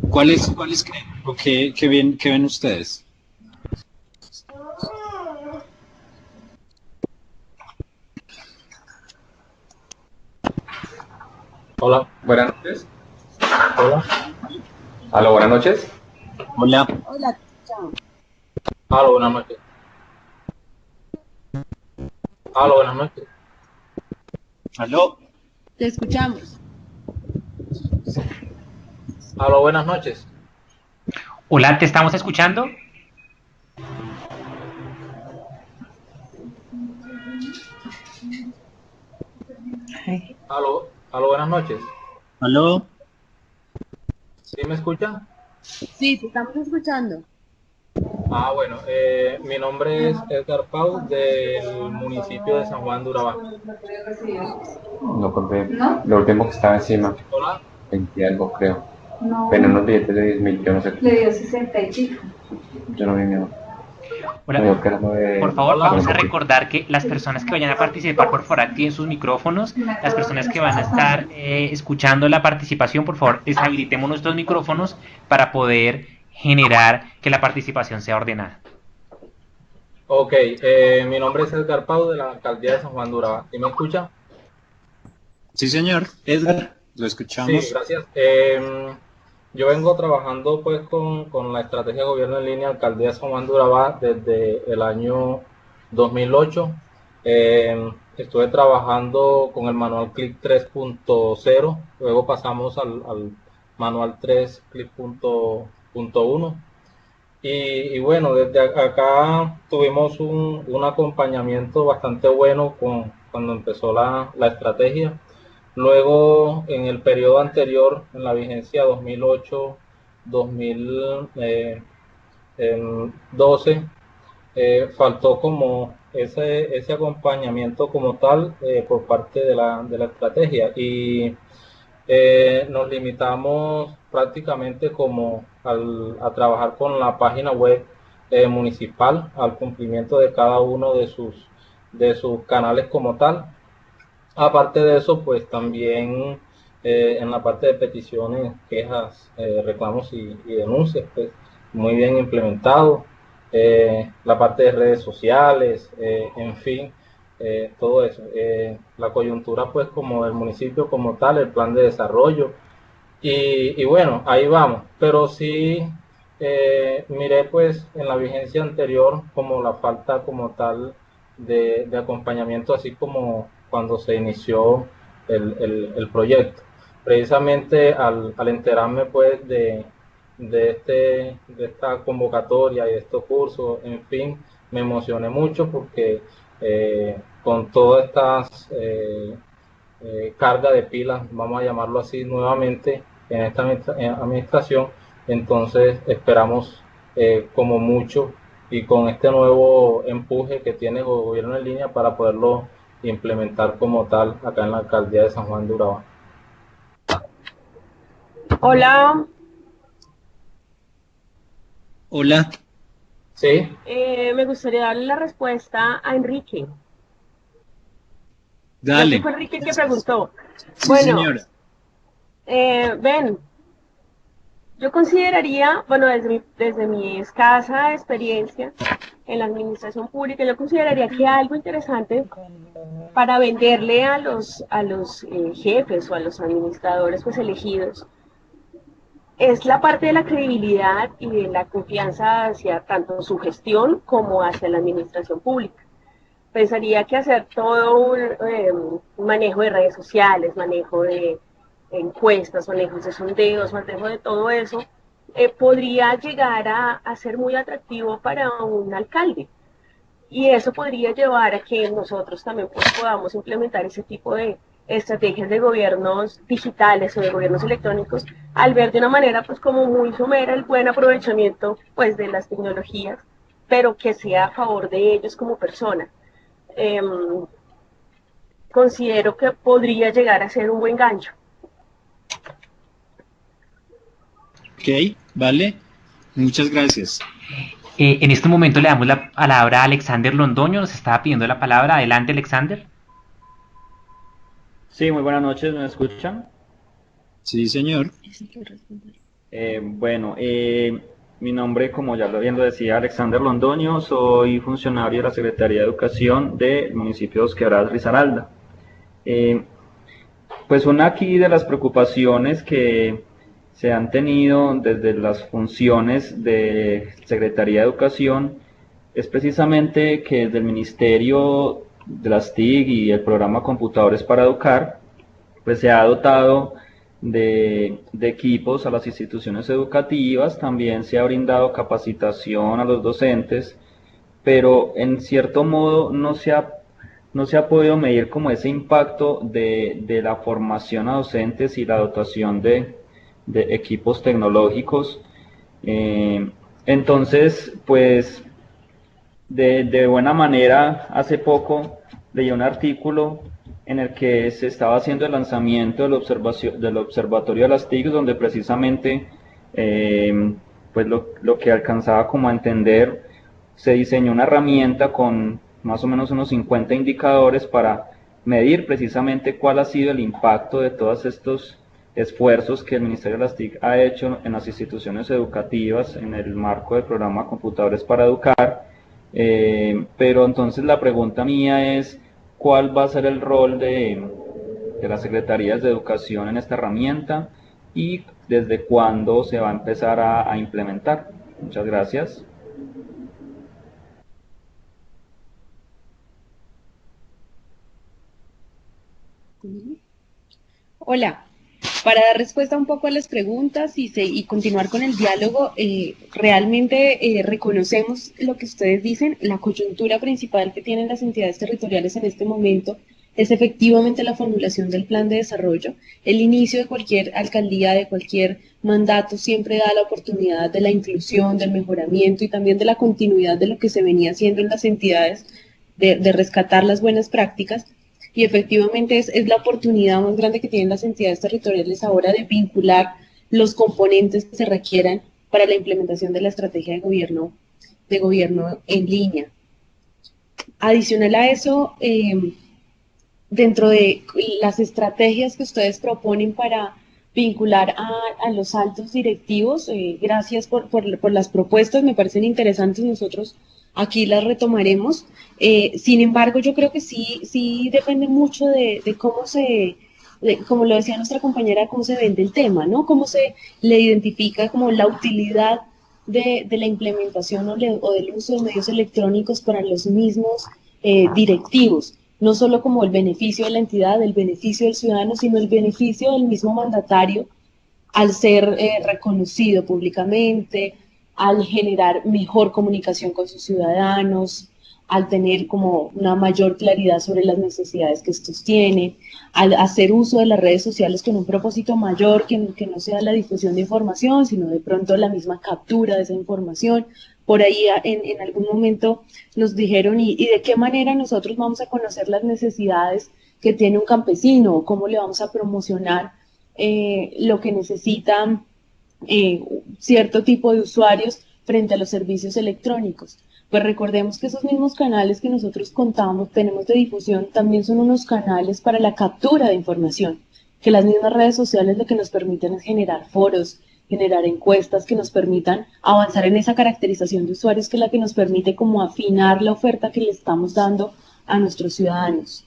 ¿Cuáles creen o qué ven ustedes? Hola, buenas noches. Hola. Aló, buenas noches. Hola. Hola. Aló, buenas noches. Aló, buenas noches. Aló. Te escuchamos. Aló, buenas noches. Hola, ¿te estamos escuchando? Aló, buenas noches. Aló. ¿Sí me escuchan? Sí, te estamos escuchando. Bueno, mi nombre es Edgar Pau, del municipio de San Juan de Urabá. No compré. Lo último que estaba encima. Hola. 20 algo, creo. No. Pero unos billetes de 10.000, yo no sé. Le dio 60 y pico. Yo no vi mi amor. Hola. Oscar, Por favor, vamos a recordar que las personas que vayan a participar, por favor, activen sus micrófonos. Las personas que van a estar escuchando la participación, por favor, deshabilitemos nuestros micrófonos para poder generar que la participación sea ordenada. Ok, mi nombre es Edgar Pau de la Alcaldía de San Juan de Urabá. ¿Sí me escucha? Sí, señor. Edgar, lo escuchamos. Sí, gracias. Yo vengo trabajando pues con la estrategia de gobierno en línea Alcaldía de San Juan de Urabá desde el año 2008. Estuve trabajando con el manual CLIC 3.0, luego pasamos al manual 3 CLIC.1. Y bueno, desde acá tuvimos un acompañamiento bastante bueno cuando empezó la estrategia. Luego, en el periodo anterior, en la vigencia 2008-2012, faltó como ese acompañamiento como tal por parte de la estrategia, y nos limitamos prácticamente como a trabajar con la página web municipal, al cumplimiento de cada uno de sus canales como tal. Aparte de eso, pues también en la parte de peticiones, quejas, reclamos y denuncias, pues muy bien implementado. La parte de redes sociales, en fin, todo eso. La coyuntura, pues, como del municipio como tal, el plan de desarrollo. Y bueno, ahí vamos. Pero sí miré, pues, en la vigencia anterior como la falta como tal de acompañamiento, así como cuando se inició el proyecto. Precisamente al enterarme, pues, de esta convocatoria y de estos cursos, en fin, me emocioné mucho porque con todas estas carga de pilas, vamos a llamarlo así nuevamente, en esta administración, entonces esperamos como mucho, y con este nuevo empuje que tiene el gobierno en línea, para poderlo implementar como tal acá en la Alcaldía de San Juan de Urabá. Hola. Hola. Sí. Me gustaría darle la respuesta a Enrique. Dale. Fue Enrique el que preguntó. Sí, bueno, señora. Ven, yo consideraría, bueno, desde mi escasa experiencia en la administración pública, yo consideraría que algo interesante para venderle a los jefes o a los administradores pues elegidos es la parte de la credibilidad y de la confianza hacia tanto su gestión como hacia la administración pública. Pensaría que hacer todo un manejo de redes sociales, manejo de encuestas, manejos de sondeos, manejo de todo eso, podría llegar a ser muy atractivo para un alcalde. Y eso podría llevar a que nosotros también pues, podamos implementar ese tipo de estrategias de gobiernos digitales o de gobiernos electrónicos, al ver de una manera pues como muy somera el buen aprovechamiento pues de las tecnologías, pero que sea a favor de ellos como persona. Considero que podría llegar a ser un buen gancho. Ok, vale. Muchas gracias. En este momento le damos la palabra a Alexander Londoño, nos estaba pidiendo la palabra. Adelante, Alexander. Sí, muy buenas noches, ¿me escuchan? Sí, señor. Mi nombre, como ya bien lo decía, Alexander Londoño, soy funcionario de la Secretaría de Educación del municipio de Dos Quebradas, Risaralda. Pues una aquí de las preocupaciones que se han tenido desde las funciones de Secretaría de Educación es precisamente que desde el Ministerio de las TIC y el programa Computadores para Educar, pues se ha dotado de equipos a las instituciones educativas, también se ha brindado capacitación a los docentes, pero en cierto modo no se ha podido medir como ese impacto de la formación a docentes y la dotación de equipos tecnológicos. Entonces, pues, de buena manera, hace poco leí un artículo en el que se estaba haciendo el lanzamiento del Observatorio de las TIC, donde precisamente pues lo que alcanzaba como a entender se diseñó una herramienta con más o menos unos 50 indicadores para medir precisamente cuál ha sido el impacto de todos estos esfuerzos que el Ministerio de las TIC ha hecho en las instituciones educativas en el marco del programa Computadores para Educar. Pero entonces la pregunta mía es, ¿cuál va a ser el rol de las secretarías de educación en esta herramienta y desde cuándo se va a empezar a implementar? Muchas gracias. Hola, para dar respuesta un poco a las preguntas y continuar con el diálogo, realmente reconocemos lo que ustedes dicen. La coyuntura principal que tienen las entidades territoriales en este momento es efectivamente la formulación del plan de desarrollo. El inicio de cualquier alcaldía, de cualquier mandato, siempre da la oportunidad de la inclusión, del mejoramiento y también de la continuidad de lo que se venía haciendo en las entidades, de rescatar las buenas prácticas. Y efectivamente es la oportunidad más grande que tienen las entidades territoriales ahora de vincular los componentes que se requieran para la implementación de la estrategia de gobierno en línea. Adicional a eso, dentro de las estrategias que ustedes proponen para vincular a los altos directivos, gracias por las propuestas, me parecen interesantes, nosotros aquí las retomaremos. Sin embargo, yo creo que sí depende mucho de cómo como lo decía nuestra compañera, cómo se vende el tema, ¿no? Cómo se le identifica como la utilidad de la implementación o del uso de medios electrónicos para los mismos directivos. No solo como el beneficio de la entidad, el beneficio del ciudadano, sino el beneficio del mismo mandatario al ser reconocido públicamente, al generar mejor comunicación con sus ciudadanos, al tener como una mayor claridad sobre las necesidades que estos tienen, al hacer uso de las redes sociales con un propósito mayor que no sea la difusión de información, sino de pronto la misma captura de esa información. Por ahí en algún momento nos dijeron, ¿y de qué manera nosotros vamos a conocer las necesidades que tiene un campesino? ¿O cómo le vamos a promocionar lo que necesitan cierto tipo de usuarios frente a los servicios electrónicos? Pues recordemos que esos mismos canales que nosotros tenemos de difusión, también son unos canales para la captura de información, que las mismas redes sociales lo que nos permiten es generar foros, generar encuestas que nos permitan avanzar en esa caracterización de usuarios, que es la que nos permite como afinar la oferta que le estamos dando a nuestros ciudadanos.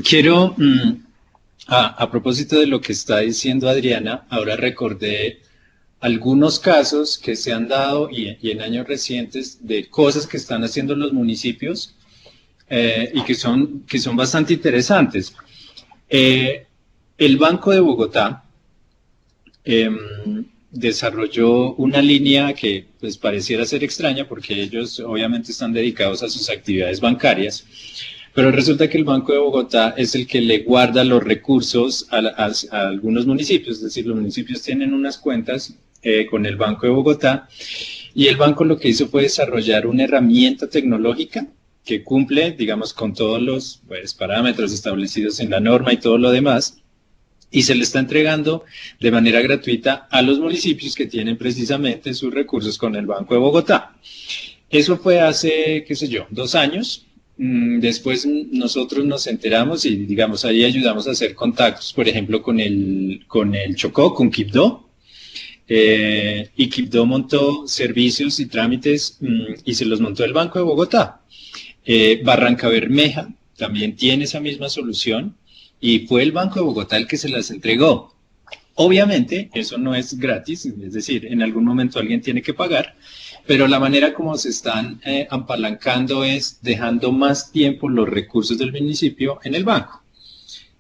Quiero, a propósito de lo que está diciendo Adriana, ahora recordé algunos casos que se han dado y en años recientes de cosas que están haciendo los municipios y que son bastante interesantes. El Banco de Bogotá desarrolló una línea que pues pareciera ser extraña porque ellos obviamente están dedicados a sus actividades bancarias, pero resulta que el Banco de Bogotá es el que le guarda los recursos a algunos municipios, es decir, los municipios tienen unas cuentas con el Banco de Bogotá y el banco lo que hizo fue desarrollar una herramienta tecnológica que cumple, digamos, con todos los parámetros establecidos en la norma y todo lo demás, y se le está entregando de manera gratuita a los municipios que tienen precisamente sus recursos con el Banco de Bogotá. Eso fue hace, qué sé yo, 2 años. Después nosotros nos enteramos y, digamos, ahí ayudamos a hacer contactos, por ejemplo, con el Chocó, con Quibdó, y Quibdó montó servicios y trámites y se los montó el Banco de Bogotá. Barranca Bermeja también tiene esa misma solución y fue el Banco de Bogotá el que se las entregó. Obviamente eso no es gratis, es decir, en algún momento alguien tiene que pagar, pero la manera como se están apalancando es dejando más tiempo los recursos del municipio en el banco.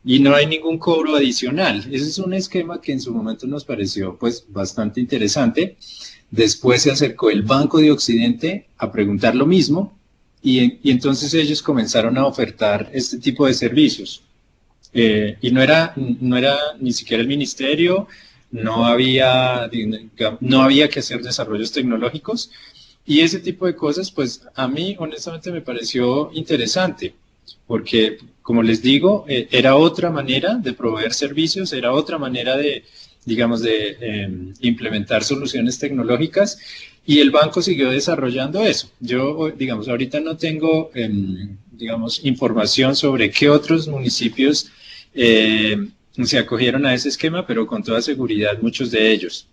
Y no hay ningún cobro adicional. Ese es un esquema que en su momento nos pareció pues bastante interesante. Después se acercó el Banco de Occidente a preguntar lo mismo y entonces ellos comenzaron a ofertar este tipo de servicios. Y no era ni siquiera el ministerio, no había que hacer desarrollos tecnológicos y ese tipo de cosas pues a mí honestamente me pareció interesante. Porque, como les digo, era otra manera de proveer servicios, era otra manera de digamos, de implementar soluciones tecnológicas, y el banco siguió desarrollando eso. Yo, digamos, ahorita no tengo, digamos, información sobre qué otros municipios se acogieron a ese esquema, pero con toda seguridad muchos de ellos.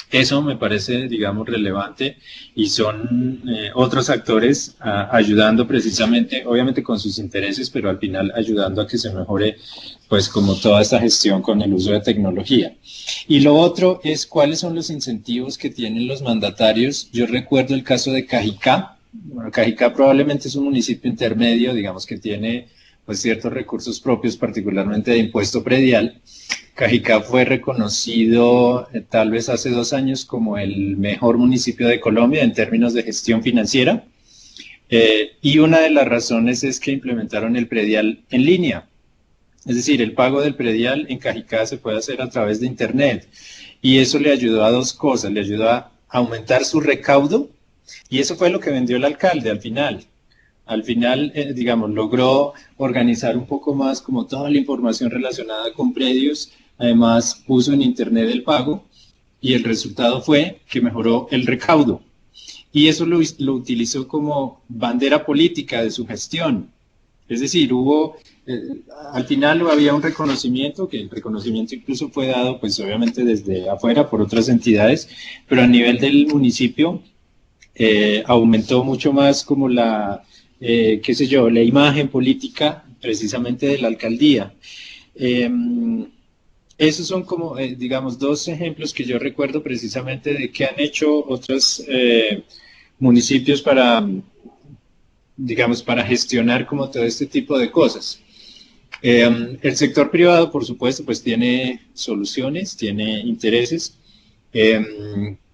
Eso me parece, digamos, relevante, y son otros actores ayudando precisamente, obviamente con sus intereses, pero al final ayudando a que se mejore, pues, como toda esta gestión con el uso de tecnología. Y lo otro es cuáles son los incentivos que tienen los mandatarios. Yo recuerdo el caso de Cajicá. Bueno, Cajicá probablemente es un municipio intermedio, digamos, que tiene pues ciertos recursos propios, particularmente de impuesto predial. Cajicá fue reconocido tal vez hace 2 años como el mejor municipio de Colombia en términos de gestión financiera, y una de las razones es que implementaron el predial en línea. Es decir, el pago del predial en Cajicá se puede hacer a través de internet, y eso le ayudó a 2 cosas. Le ayudó a aumentar su recaudo, y eso fue lo que vendió el alcalde al final. Al final, digamos, logró organizar un poco más como toda la información relacionada con predios. Además, puso en internet el pago, y el resultado fue que mejoró el recaudo. Y eso lo utilizó como bandera política de su gestión. Es decir, hubo, al final había un reconocimiento, que el reconocimiento incluso fue dado, pues obviamente desde afuera por otras entidades, pero a nivel del municipio aumentó mucho más como la, qué sé yo, la imagen política precisamente de la alcaldía. Esos son como, digamos, 2 ejemplos que yo recuerdo precisamente de que han hecho otros municipios para, digamos, para gestionar como todo este tipo de cosas. El sector privado, por supuesto, pues tiene soluciones, tiene intereses.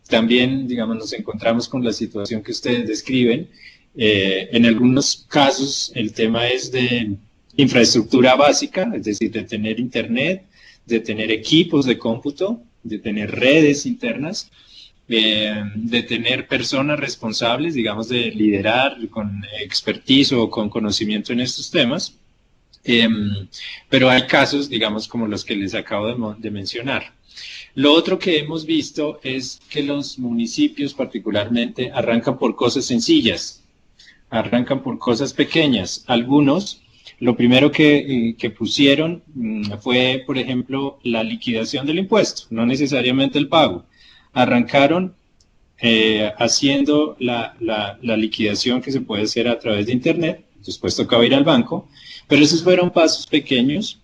También, digamos, nos encontramos con la situación que ustedes describen. En algunos casos el tema es de infraestructura básica, es decir, de tener internet, de tener equipos de cómputo, de tener redes internas, de tener personas responsables, digamos, de liderar con expertise o con conocimiento en estos temas. Pero hay casos, digamos, como los que les acabo de mencionar. Lo otro que hemos visto es que los municipios particularmente arrancan por cosas sencillas, arrancan por cosas pequeñas. Algunos, lo primero que pusieron fue, por ejemplo, la liquidación del impuesto, no necesariamente el pago. Arrancaron haciendo la liquidación que se puede hacer a través de internet, después tocaba ir al banco, pero esos fueron pasos pequeños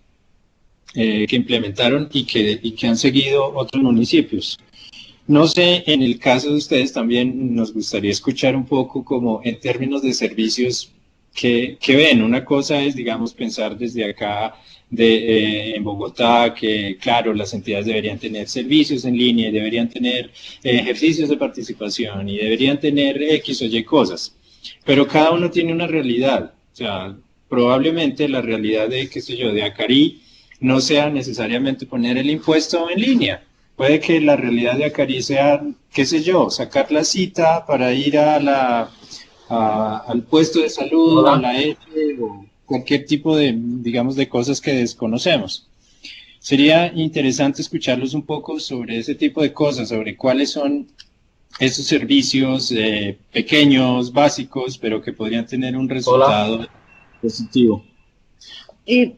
que implementaron y que han seguido otros municipios. No sé, en el caso de ustedes también nos gustaría escuchar un poco como en términos de servicios que ven. Una cosa es, digamos, pensar desde acá en Bogotá que, claro, las entidades deberían tener servicios en línea, deberían tener ejercicios de participación y deberían tener X o Y cosas, pero cada uno tiene una realidad. O sea, probablemente la realidad de, qué sé yo, de Acarí no sea necesariamente poner el impuesto en línea. Puede que la realidad de Acarí sea, qué sé yo, sacar la cita para ir a al puesto de salud, a la EFE o cualquier tipo de, digamos, de cosas que desconocemos. Sería interesante escucharlos un poco sobre ese tipo de cosas, sobre cuáles son esos servicios pequeños, básicos, pero que podrían tener un resultado positivo.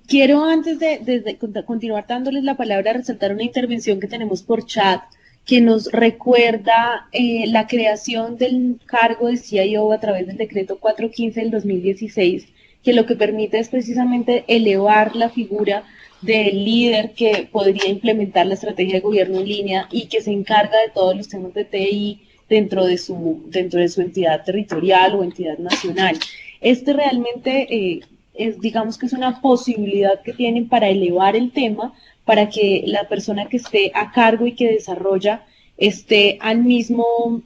Quiero, antes de continuar dándoles la palabra, resaltar una intervención que tenemos por chat que nos recuerda la creación del cargo de CIO a través del decreto 415 del 2016, que lo que permite es precisamente elevar la figura del líder que podría implementar la estrategia de gobierno en línea y que se encarga de todos los temas de TI dentro de su entidad territorial o entidad nacional. Realmente digamos que es una posibilidad que tienen para elevar el tema, para que la persona que esté a cargo y que desarrolla esté al mismo.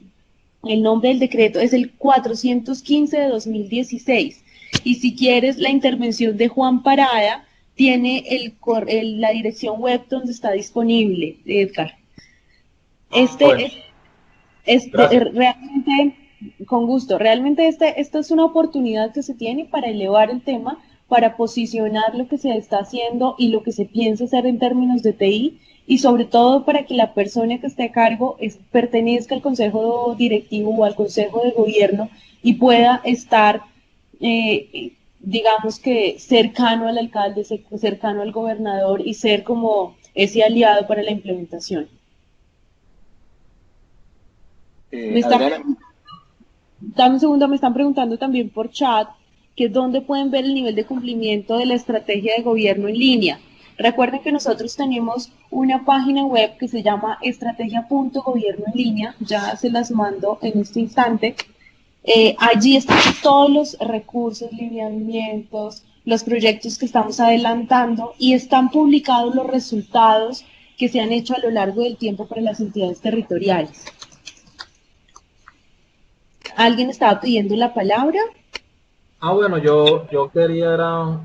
El nombre del decreto es el 415 de 2016, y si quieres la intervención de Juan Parada, tiene la dirección web donde está disponible, Edgar. Realmente, con gusto, realmente esta es una oportunidad que se tiene para elevar el tema, para posicionar lo que se está haciendo y lo que se piensa hacer en términos de TI, y sobre todo para que la persona que esté a cargo pertenezca al consejo directivo o al consejo de gobierno y pueda estar, digamos que cercano al alcalde, cercano al gobernador y ser como ese aliado para la implementación. Dame un segundo, me están preguntando también por chat que dónde pueden ver el nivel de cumplimiento de la estrategia de gobierno en línea. Recuerden que nosotros tenemos una página web que se llama estrategia.gobierno en línea, ya se las mando en este instante. Allí están todos los recursos, lineamientos, los proyectos que estamos adelantando y están publicados los resultados que se han hecho a lo largo del tiempo para las entidades territoriales. ¿Alguien estaba pidiendo la palabra? Bueno, yo quería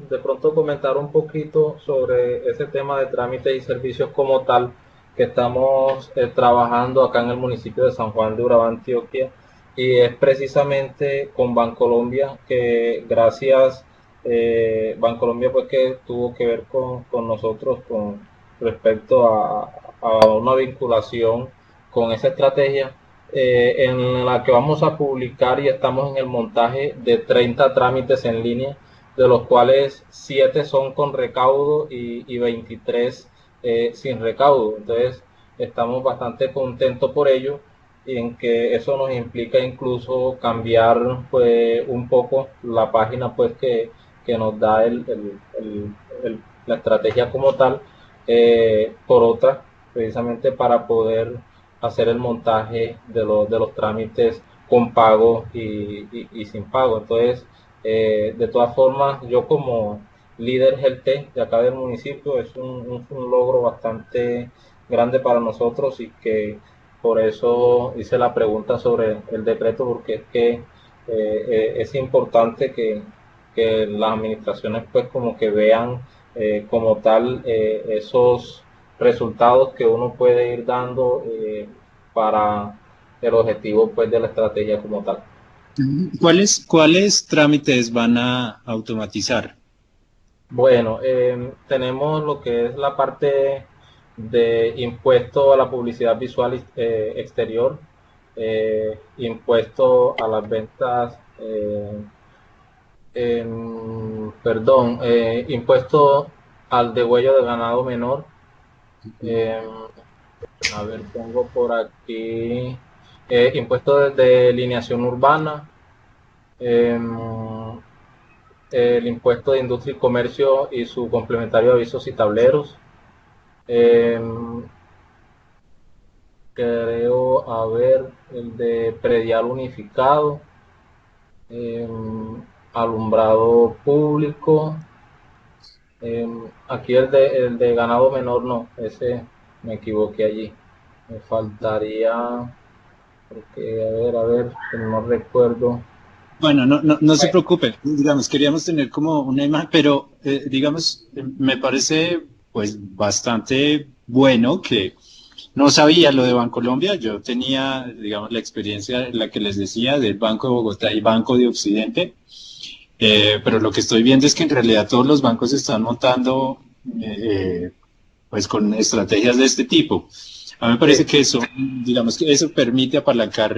de pronto comentar un poquito sobre ese tema de trámites y servicios como tal que estamos trabajando acá en el municipio de San Juan de Urabá, Antioquia, y es precisamente con Bancolombia, que gracias Bancolombia pues que tuvo que ver con nosotros con respecto a una vinculación con esa estrategia. En la que vamos a publicar y estamos en el montaje de 30 trámites en línea, de los cuales 7 son con recaudo y 23 sin recaudo. Entonces estamos bastante contentos por ello, y en que eso nos implica incluso cambiar pues un poco la página pues que nos da la estrategia como tal por otra, precisamente para poder hacer el montaje de los trámites con pago y sin pago. Entonces, de todas formas, yo como líder GELTE de acá del municipio, es un logro bastante grande para nosotros, y que por eso hice la pregunta sobre el decreto, porque es que es importante que las administraciones pues como que vean como tal esos resultados que uno puede ir dando para el objetivo pues de la estrategia como tal. ¿Cuáles trámites van a automatizar? Bueno, tenemos lo que es la parte de impuesto a la publicidad visual exterior, impuesto a las ventas, impuesto al degüello de ganado menor. A ver, tengo por aquí impuesto de lineación urbana, el impuesto de industria y comercio y su complementario de avisos y tableros. Creo, a ver, el de predial unificado, alumbrado público. Aquí el de ganado menor no, ese me equivoqué allí. Me faltaría, porque a ver, no recuerdo. Bueno, no se preocupe, digamos, queríamos tener como una imagen, pero digamos, me parece pues bastante bueno que no sabía lo de Bancolombia. Yo tenía, digamos, la experiencia, la que les decía, del Banco de Bogotá y Banco de Occidente, pero lo que estoy viendo es que en realidad todos los bancos están montando pues con estrategias de este tipo. A mí me parece que eso, digamos, que eso permite apalancar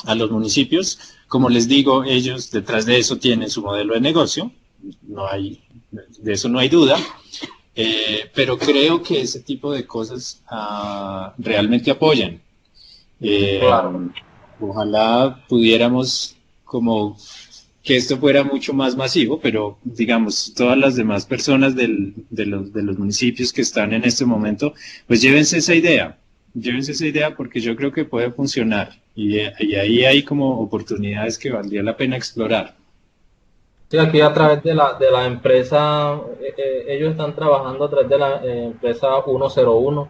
a los municipios. Como les digo, ellos detrás de eso tienen su modelo de negocio, de eso no hay duda, pero creo que ese tipo de cosas realmente apoyan. Ojalá pudiéramos como que esto fuera mucho más masivo, pero digamos, todas las demás personas de los municipios que están en este momento, pues llévense esa idea porque yo creo que puede funcionar, y ahí hay como oportunidades que valdría la pena explorar. Sí, aquí a través de la empresa, ellos están trabajando a través de la empresa 101,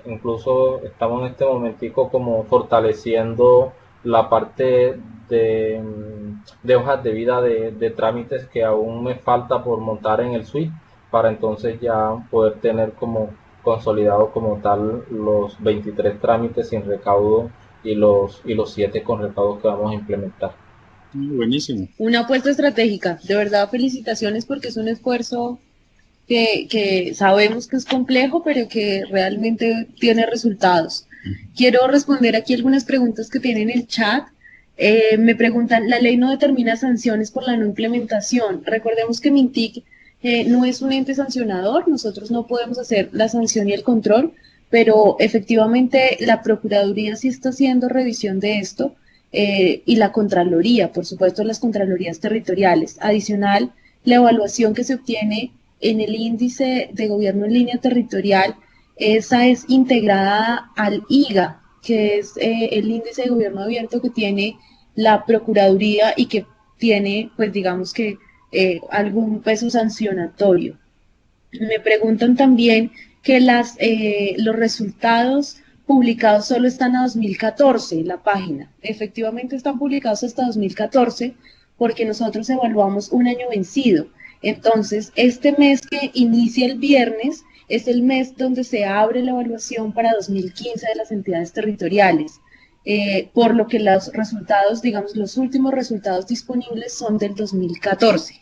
incluso estamos en este momentico como fortaleciendo la parte de hojas de vida de trámites que aún me falta por montar en el suite, para entonces ya poder tener como consolidado como tal los 23 trámites sin recaudo y los 7 con recaudo que vamos a implementar. Buenísimo. Una apuesta estratégica, de verdad felicitaciones, porque es un esfuerzo que sabemos que es complejo, pero que realmente tiene resultados. Quiero responder aquí algunas preguntas que tienen en el chat. Me preguntan, la ley no determina sanciones por la no implementación. Recordemos que Mintic no es un ente sancionador, nosotros no podemos hacer la sanción y el control, pero efectivamente la Procuraduría sí está haciendo revisión de esto, y la Contraloría, por supuesto las Contralorías territoriales. Adicional, la evaluación que se obtiene en el índice de gobierno en línea territorial, esa es integrada al IGA, que es el índice de gobierno abierto que tiene la Procuraduría y que tiene, pues digamos que, algún peso sancionatorio. Me preguntan también que los resultados publicados solo están a 2014, la página. Efectivamente están publicados hasta 2014 porque nosotros evaluamos un año vencido. Entonces, este mes que inicia el viernes es el mes donde se abre la evaluación para 2015 de las entidades territoriales, por lo que los resultados, digamos, los últimos resultados disponibles son del 2014.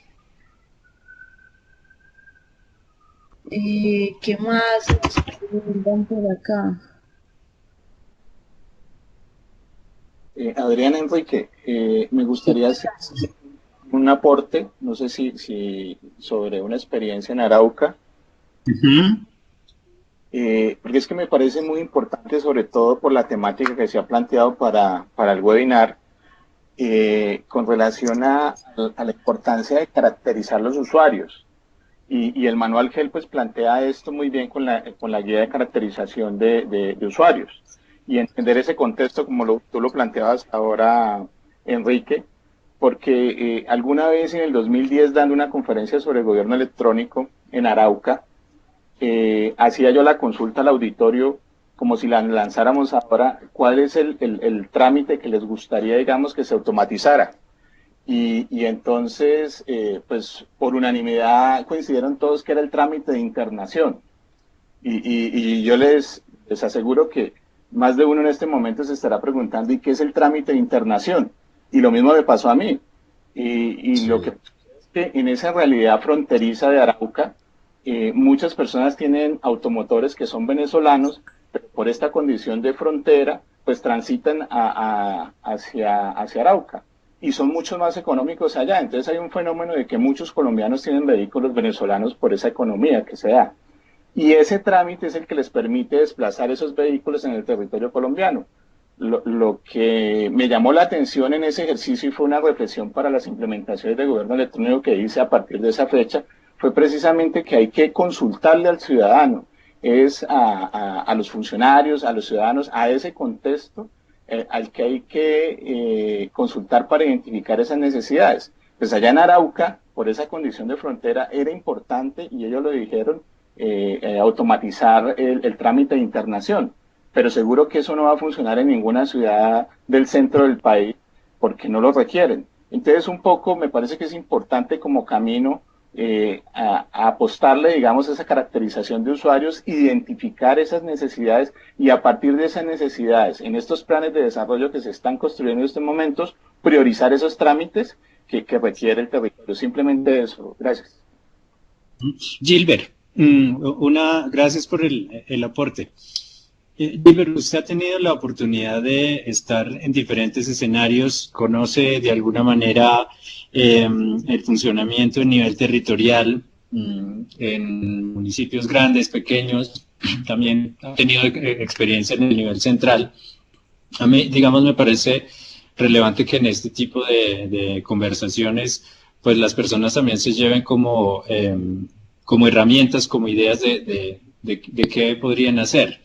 ¿Qué más nos preguntan por acá? Adriana Enrique, me gustaría hacer un aporte, no sé si sobre una experiencia en Arauca, porque es que me parece muy importante, sobre todo por la temática que se ha planteado para el webinar, con relación a la importancia de caracterizar los usuarios. Y el manual GEL pues plantea esto muy bien con la guía de caracterización de usuarios. Y entender ese contexto como tú lo planteabas ahora, Enrique, porque alguna vez en el 2010, dando una conferencia sobre el gobierno electrónico en Arauca, hacía yo la consulta al auditorio, como si la lanzáramos ahora, cuál es el trámite que les gustaría, digamos, que se automatizara. Y entonces, pues por unanimidad coincidieron todos que era el trámite de internación. Y yo les aseguro que más de uno en este momento se estará preguntando, ¿y qué es el trámite de internación? Y lo mismo me pasó a mí. Y sí. Lo que es que en esa realidad fronteriza de Arauca, muchas personas tienen automotores que son venezolanos, pero por esta condición de frontera, pues transitan hacia Arauca. Y son mucho más económicos allá. Entonces hay un fenómeno de que muchos colombianos tienen vehículos venezolanos por esa economía que se da. Y ese trámite es el que les permite desplazar esos vehículos en el territorio colombiano. Lo que me llamó la atención en ese ejercicio y fue una reflexión para las implementaciones de gobierno electrónico que hice a partir de esa fecha, fue precisamente que hay que consultarle al ciudadano, es a los funcionarios, a los ciudadanos, a ese contexto al que hay que consultar para identificar esas necesidades. Pues allá en Arauca, por esa condición de frontera, era importante, y ellos lo dijeron, automatizar el trámite de internación. Pero seguro que eso no va a funcionar en ninguna ciudad del centro del país porque no lo requieren. Entonces un poco me parece que es importante como camino a apostarle, digamos, a esa caracterización de usuarios, identificar esas necesidades y a partir de esas necesidades, en estos planes de desarrollo que se están construyendo en estos momentos, priorizar esos trámites que requiere el territorio. Simplemente eso. Gracias. Gilbert, gracias por el aporte. Gilbert, usted ha tenido la oportunidad de estar en diferentes escenarios, conoce de alguna manera el funcionamiento a nivel territorial, en municipios grandes, pequeños, también ha tenido experiencia en el nivel central. A mí, digamos, me parece relevante que en este tipo de conversaciones, pues las personas también se lleven como herramientas, como ideas de qué podrían hacer.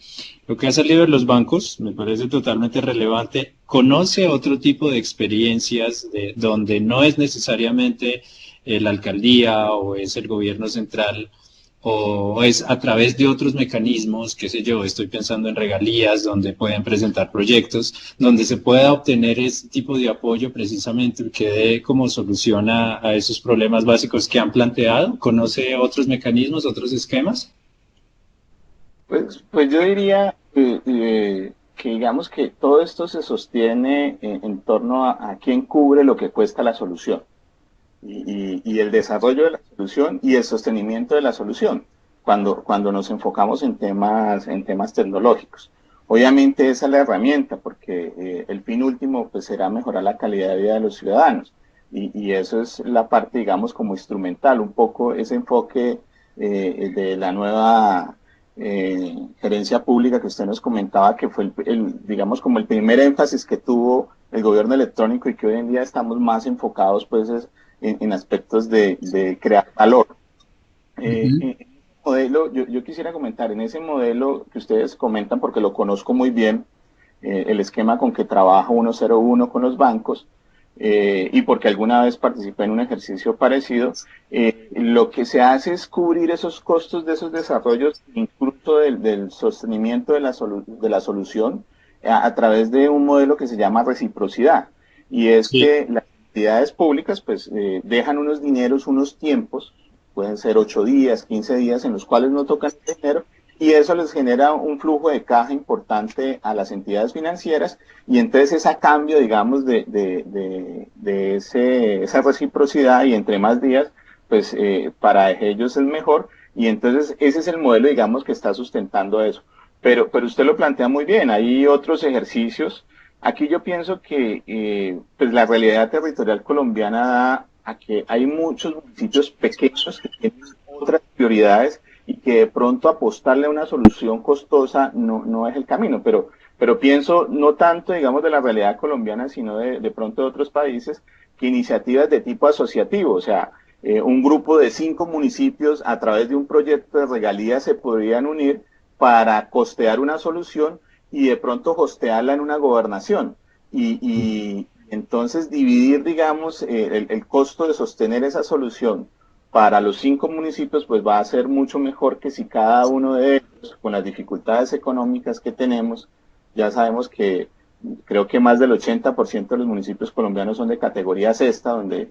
Lo que ha salido de los bancos me parece totalmente relevante. Conoce otro tipo de experiencias donde no es necesariamente la alcaldía o es el gobierno central o es a través de otros mecanismos, qué sé yo, estoy pensando en regalías donde pueden presentar proyectos, donde se pueda obtener ese tipo de apoyo precisamente que dé como solución a esos problemas básicos que han planteado. ¿Conoce otros mecanismos, otros esquemas? Pues yo diría que digamos que todo esto se sostiene en torno a quién cubre lo que cuesta la solución. y el desarrollo de la solución y el sostenimiento de la solución cuando nos enfocamos en temas tecnológicos. Obviamente esa es la herramienta, porque el fin último pues será mejorar la calidad de vida de los ciudadanos, y eso es la parte, digamos, como instrumental, un poco ese enfoque de la nueva gerencia pública que usted nos comentaba, que fue digamos, como el primer énfasis que tuvo el gobierno electrónico, y que hoy en día estamos más enfocados pues en aspectos de crear valor. Modelo, yo quisiera comentar, en ese modelo que ustedes comentan, porque lo conozco muy bien, el esquema con que trabaja 101 con los bancos, y porque alguna vez participé en un ejercicio parecido, lo que se hace es cubrir esos costos de esos desarrollos, incluso del sostenimiento de la solución, a través de un modelo que se llama reciprocidad, y es que las entidades públicas pues dejan unos dineros, unos tiempos, pueden ser 8 días, 15 días, en los cuales no tocan el dinero, y eso les genera un flujo de caja importante a las entidades financieras, y entonces es a cambio, digamos, de esa reciprocidad, y entre más días, pues para ellos es mejor, y entonces ese es el modelo, digamos, que está sustentando eso. Pero usted lo plantea muy bien, hay otros ejercicios. Aquí yo pienso que pues la realidad territorial colombiana da a que hay muchos municipios pequeños que tienen otras prioridades, y que de pronto apostarle a una solución costosa no es el camino, pero pienso no tanto, digamos, de la realidad colombiana, sino de pronto de otros países, que iniciativas de tipo asociativo, o sea, un grupo de 5 municipios a través de un proyecto de regalías se podrían unir para costear una solución y de pronto hostearla en una gobernación, y entonces dividir, digamos, el costo de sostener esa solución para los 5 municipios, pues va a ser mucho mejor que si cada uno de ellos, con las dificultades económicas que tenemos, ya sabemos que creo que más del 80% de los municipios colombianos son de categoría sexta, donde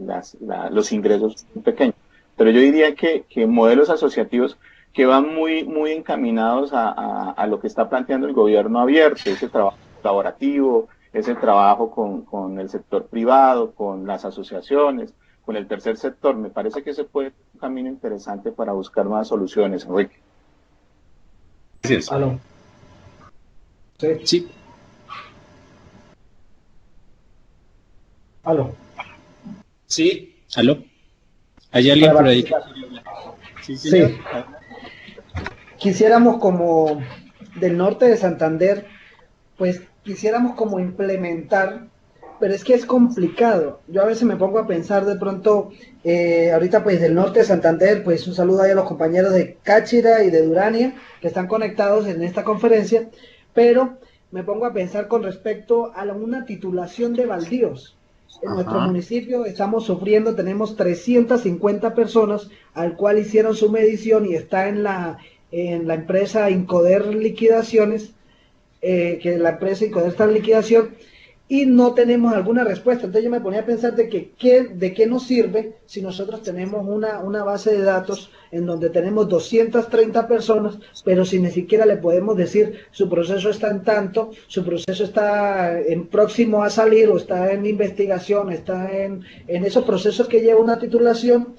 los ingresos son pequeños. Pero yo diría que modelos asociativos que van muy encaminados a lo que está planteando el gobierno abierto, ese trabajo colaborativo, ese trabajo con el sector privado, con las asociaciones, con el tercer sector. Me parece que ese puede ser un camino interesante para buscar nuevas soluciones, Enrique. Gracias. ¿Aló? Sí. ¿Aló? Sí. ¿Aló? ¿Hay alguien por ahí? Sí, señor. Sí. Quisiéramos, como del norte de Santander, pues quisiéramos como implementar, pero es que es complicado. Yo a veces me pongo a pensar de pronto, ahorita pues del norte de Santander, pues un saludo ahí a los compañeros de Cáchira y de Durania que están conectados en esta conferencia, pero me pongo a pensar con respecto a una titulación de baldíos. En nuestro municipio estamos sufriendo, tenemos 350 personas al cual hicieron su medición y está en la empresa Incoder Liquidaciones, que la empresa Incoder está en liquidación, y no tenemos alguna respuesta. Entonces yo me ponía a pensar de qué nos sirve si nosotros tenemos una base de datos en donde tenemos 230 personas, pero si ni siquiera le podemos decir su proceso está en tanto, su proceso está en próximo a salir, o está en investigación, está en esos procesos que lleva una titulación,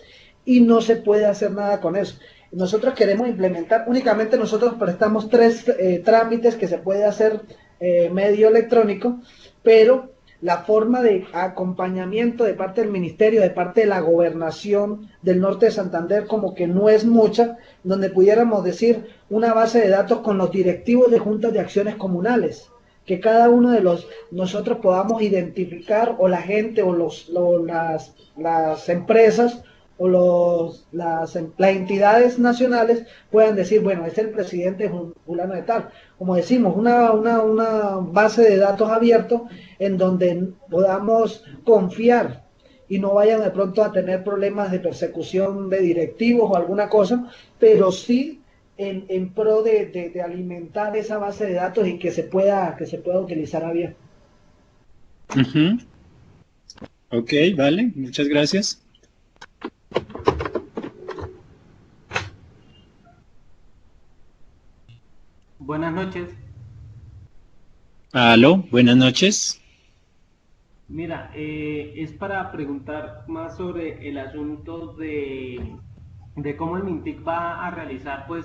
y no se puede hacer nada con eso. Nosotros queremos implementar, únicamente nosotros prestamos 3 trámites que se puede hacer medio electrónico, pero la forma de acompañamiento de parte del ministerio, de parte de la gobernación del norte de Santander, como que no es mucha, donde pudiéramos decir una base de datos con los directivos de juntas de acciones comunales, que cada uno de nosotros podamos identificar, o la gente, o las empresas, o las entidades nacionales puedan decir, bueno, es el presidente fulano de tal. Como decimos, una base de datos abierto en donde podamos confiar y no vayan de pronto a tener problemas de persecución de directivos o alguna cosa, pero sí en pro de alimentar esa base de datos y que se pueda utilizar a bien. Ok, vale, muchas gracias. Buenas noches. Aló, buenas noches. Mira, es para preguntar más sobre el asunto de cómo el MINTIC va a realizar pues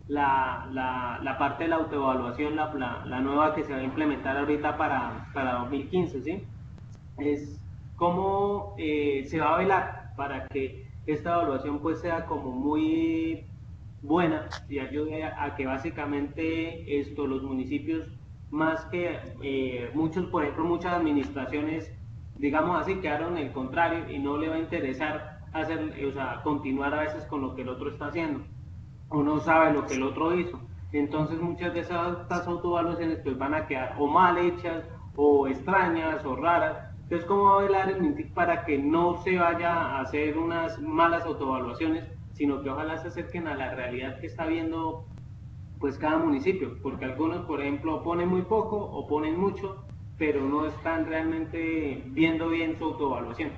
la parte de la autoevaluación, la nueva que se va a implementar ahorita para 2015, ¿sí? Es cómo se va a velar para que esta evaluación pues sea como muy buena y ayude a que básicamente los municipios, más que muchos, por ejemplo, muchas administraciones, digamos así, quedaron en el contrario y no le va a interesar continuar a veces con lo que el otro está haciendo o no sabe lo que el otro hizo. Entonces muchas de estas autoevaluaciones pues van a quedar o mal hechas o extrañas o raras. Entonces, ¿cómo va a velar el MINTIC para que no se vaya a hacer unas malas autoevaluaciones, sino que ojalá se acerquen a la realidad que está viendo pues cada municipio? Porque algunos, por ejemplo, ponen muy poco o ponen mucho, pero no están realmente viendo bien su autoevaluación.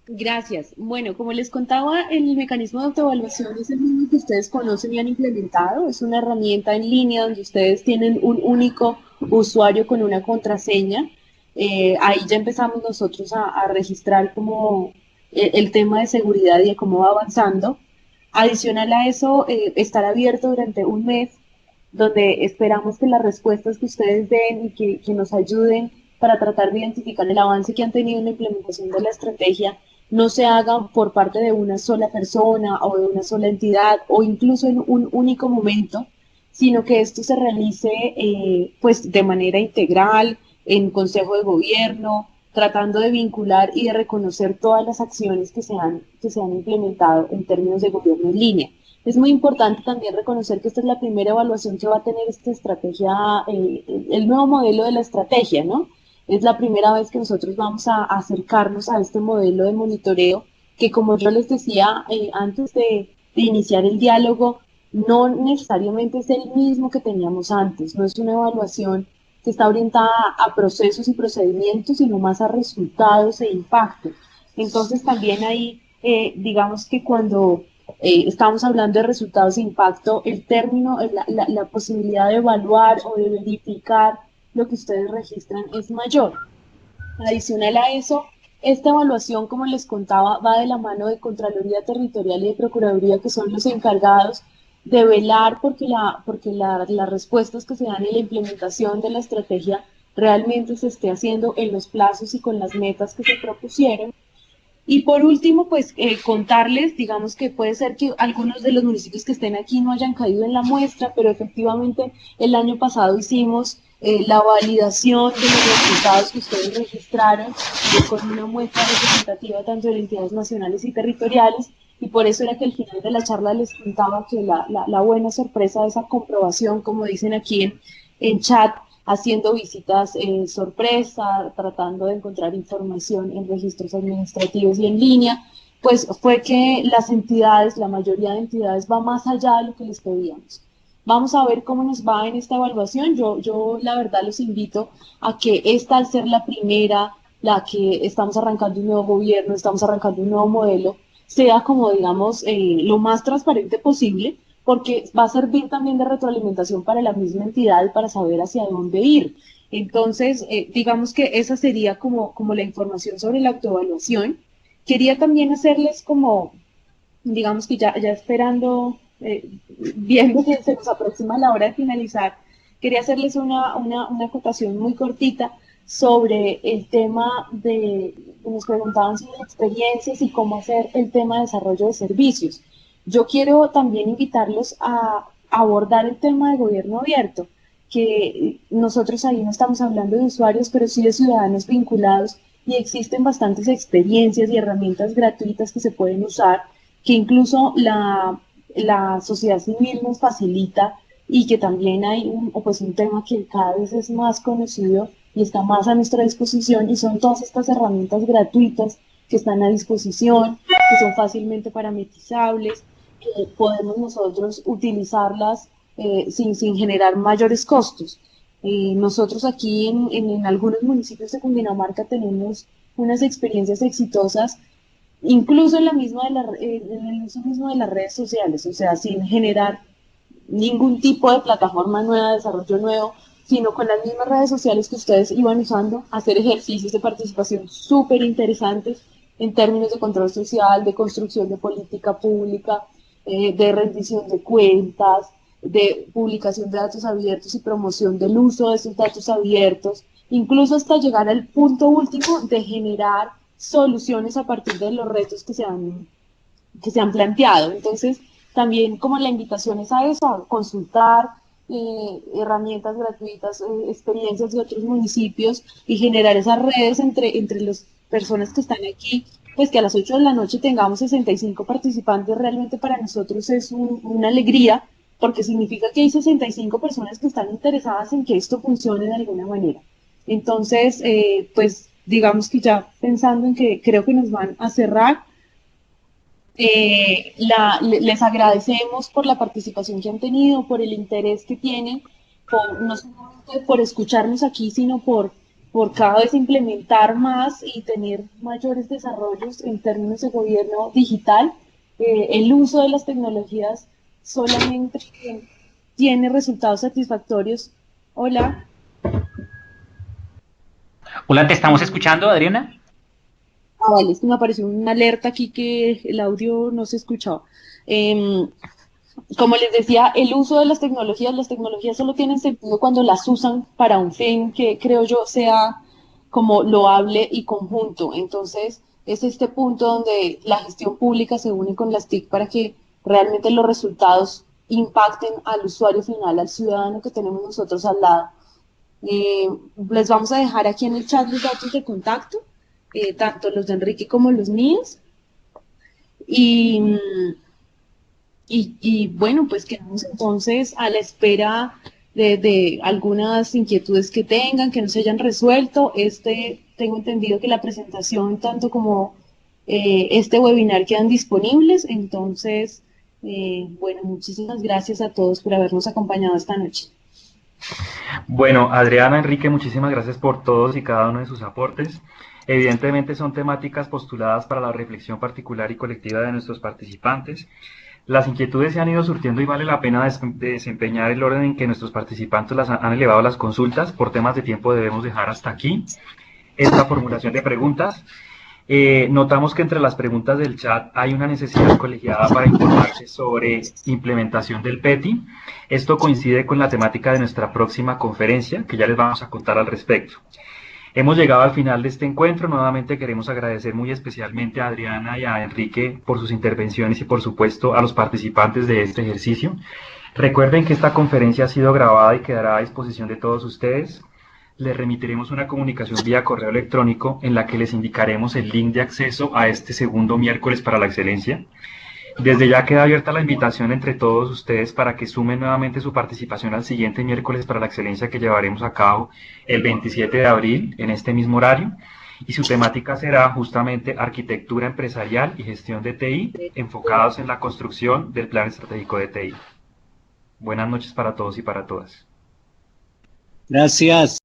Gracias. Bueno, como les contaba, el mecanismo de autoevaluación es el mismo que ustedes conocen y han implementado. Es una herramienta en línea donde ustedes tienen un único usuario con una contraseña. Ahí ya empezamos nosotros a registrar como el tema de seguridad y de cómo va avanzando. Adicional a eso, estará abierto durante un mes, donde esperamos que las respuestas que ustedes den y que nos ayuden para tratar de identificar el avance que han tenido en la implementación de la estrategia no se hagan por parte de una sola persona o de una sola entidad o incluso en un único momento, sino que esto se realice pues de manera integral, en Consejo de Gobierno, tratando de vincular y de reconocer todas las acciones que se han implementado en términos de gobierno en línea. Es muy importante también reconocer que esta es la primera evaluación que va a tener esta estrategia, el nuevo modelo de la estrategia, ¿no? Es la primera vez que nosotros vamos a acercarnos a este modelo de monitoreo que, como yo les decía antes de iniciar el diálogo, no necesariamente es el mismo que teníamos antes, no es una evaluación que está orientada a procesos y procedimientos, sino más a resultados e impacto. Entonces también ahí, digamos que cuando estamos hablando de resultados e impacto, el término, la posibilidad de evaluar o de verificar lo que ustedes registran es mayor. Adicional a eso, esta evaluación, como les contaba, va de la mano de Contraloría Territorial y de Procuraduría, que son los encargados de velar porque las respuestas que se dan en la implementación de la estrategia realmente se esté haciendo en los plazos y con las metas que se propusieron. Y por último, pues contarles, digamos que puede ser que algunos de los municipios que estén aquí no hayan caído en la muestra, pero efectivamente el año pasado hicimos la validación de los resultados que ustedes registraron con una muestra representativa tanto de entidades nacionales y territoriales, y por eso era que al final de la charla les contaba que la buena sorpresa de esa comprobación, como dicen aquí en chat, haciendo visitas sorpresa, tratando de encontrar información en registros administrativos y en línea, pues fue que las entidades, la mayoría de entidades va más allá de lo que les pedíamos. Vamos a ver cómo nos va en esta evaluación. Yo la verdad los invito a que esta, al ser la primera, la que estamos arrancando un nuevo gobierno, estamos arrancando un nuevo modelo, sea como digamos lo más transparente posible, porque va a servir también de retroalimentación para la misma entidad para saber hacia dónde ir. Entonces, digamos que esa sería como la información sobre la autoevaluación. Quería también hacerles como, digamos que ya esperando, viendo que se nos aproxima la hora de finalizar, quería hacerles una acotación muy cortita sobre el tema de, nos preguntaban sobre experiencias y cómo hacer el tema de desarrollo de servicios. Yo quiero también invitarlos a abordar el tema de gobierno abierto, que nosotros ahí no estamos hablando de usuarios, pero sí de ciudadanos vinculados, y existen bastantes experiencias y herramientas gratuitas que se pueden usar, que incluso la sociedad civil nos facilita, y que también hay un tema que cada vez es más conocido y está más a nuestra disposición, y son todas estas herramientas gratuitas que están a disposición, que son fácilmente parametrizables, que podemos nosotros utilizarlas sin generar mayores costos. Nosotros aquí en algunos municipios de Cundinamarca tenemos unas experiencias exitosas, incluso en el uso mismo de las redes sociales, o sea, sin generar ningún tipo de plataforma nueva, desarrollo nuevo, sino con las mismas redes sociales que ustedes iban usando, hacer ejercicios de participación súper interesantes en términos de control social, de construcción de política pública, de rendición de cuentas, de publicación de datos abiertos y promoción del uso de esos datos abiertos, incluso hasta llegar al punto último de generar soluciones a partir de los retos que se han planteado. Entonces, también como la invitación es a eso, a consultar herramientas gratuitas, experiencias de otros municipios y generar esas redes entre las personas que están aquí, pues que a las 8 de la noche tengamos 65 participantes, realmente para nosotros es una alegría, porque significa que hay 65 personas que están interesadas en que esto funcione de alguna manera. Entonces, pues digamos que ya pensando en que creo que nos van a cerrar, les agradecemos por la participación que han tenido, por el interés que tienen, no solamente por escucharnos aquí, sino por cada vez implementar más y tener mayores desarrollos en términos de gobierno digital. El uso de las tecnologías solamente tiene resultados satisfactorios. Hola. Hola, ¿te estamos escuchando, Adriana? Vale, es que me apareció una alerta aquí que el audio no se escuchaba. Como les decía, el uso de las tecnologías solo tienen sentido cuando las usan para un fin que creo yo sea como loable y conjunto. Entonces, es este punto donde la gestión pública se une con las TIC para que realmente los resultados impacten al usuario final, al ciudadano que tenemos nosotros al lado. Les vamos a dejar aquí en el chat los datos de contacto, tanto los de Enrique como los míos. Y bueno, pues quedamos entonces a la espera de algunas inquietudes que tengan, que no se hayan resuelto. Tengo entendido que la presentación, tanto como este webinar, quedan disponibles. Entonces, bueno, muchísimas gracias a todos por habernos acompañado esta noche. Bueno, Adriana, Enrique, muchísimas gracias por todos y cada uno de sus aportes. Evidentemente son temáticas postuladas para la reflexión particular y colectiva de nuestros participantes. Las inquietudes se han ido surtiendo y vale la pena desempeñar el orden en que nuestros participantes las han elevado a las consultas. Por temas de tiempo debemos dejar hasta aquí esta formulación de preguntas. Notamos que entre las preguntas del chat hay una necesidad colegiada para informarse sobre implementación del PETI. Esto coincide con la temática de nuestra próxima conferencia, que ya les vamos a contar al respecto. Hemos llegado al final de este encuentro. Nuevamente queremos agradecer muy especialmente a Adriana y a Enrique por sus intervenciones y por supuesto a los participantes de este ejercicio. Recuerden que esta conferencia ha sido grabada y quedará a disposición de todos ustedes. Les remitiremos una comunicación vía correo electrónico en la que les indicaremos el link de acceso a este segundo miércoles para la excelencia. Desde ya queda abierta la invitación entre todos ustedes para que sumen nuevamente su participación al siguiente miércoles para la excelencia que llevaremos a cabo el 27 de abril en este mismo horario, y su temática será justamente arquitectura empresarial y gestión de TI enfocados en la construcción del plan estratégico de TI. Buenas noches para todos y para todas. Gracias.